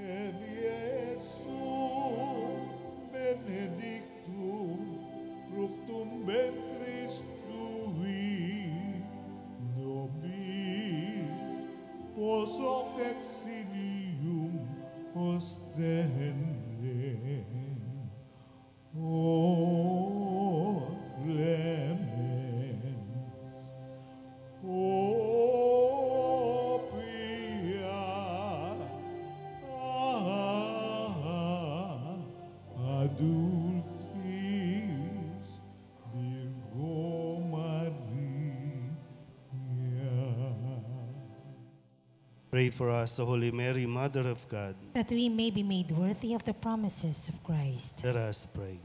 Et Iesum benedictum fructum ventris tui, nobis pos hoc exilium ostende. O clemens, o pia, adultis Virgo Maria. Pray for us, O Holy Mary, Mother of God. that we may be made worthy of the promises of Christ. Let us pray.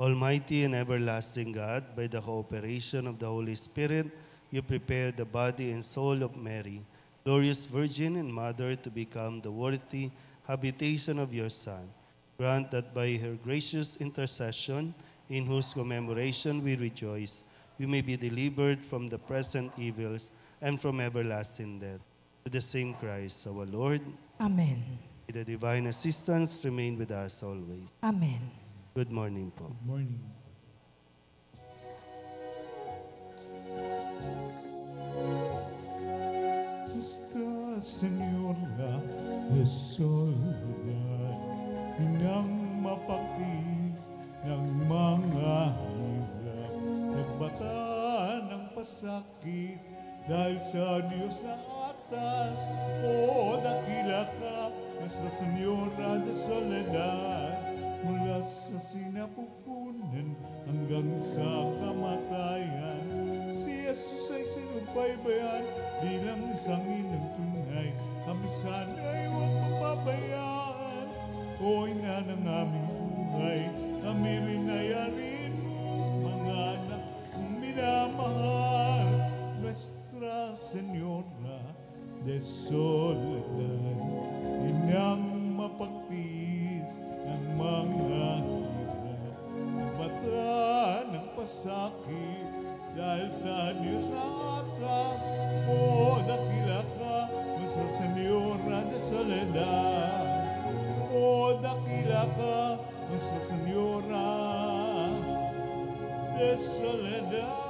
Almighty and everlasting God, by the cooperation of the Holy Spirit, you prepared the body and soul of Mary glorious Virgin and Mother, to become the worthy habitation of your Son. Grant that by her gracious intercession, in whose commemoration we rejoice, we may be delivered from the present evils and from everlasting death. To the same Christ, our Lord, Amen. with the divine assistance, remain with us always. Amen. Good morning po. Good morning. Nuestra Señora de Soledad, inang mapagtis ng mga hirap, nagbata ng pasakit dahil sa Diyos na atas. O dakila ka, Nuestra Señora de Soledad, mula sa sinapupunan hanggang sa kamatayan. Si Jesus ay sinubaybayan bilang isang inang tunay. Kami sana'y huwag mapabayaan. O ina ng aming buhay, kami rin ay arin mo, mga anak kong minamahal. Nuestra Señora de Soledad, inang mapagtiis ng mga hirap, nagbata ng pasakit dahil sa Diyos na atas. O dakila ka, Nuestra Señora de Soledad. O dakila ka, Nuestra Señora de Soledad.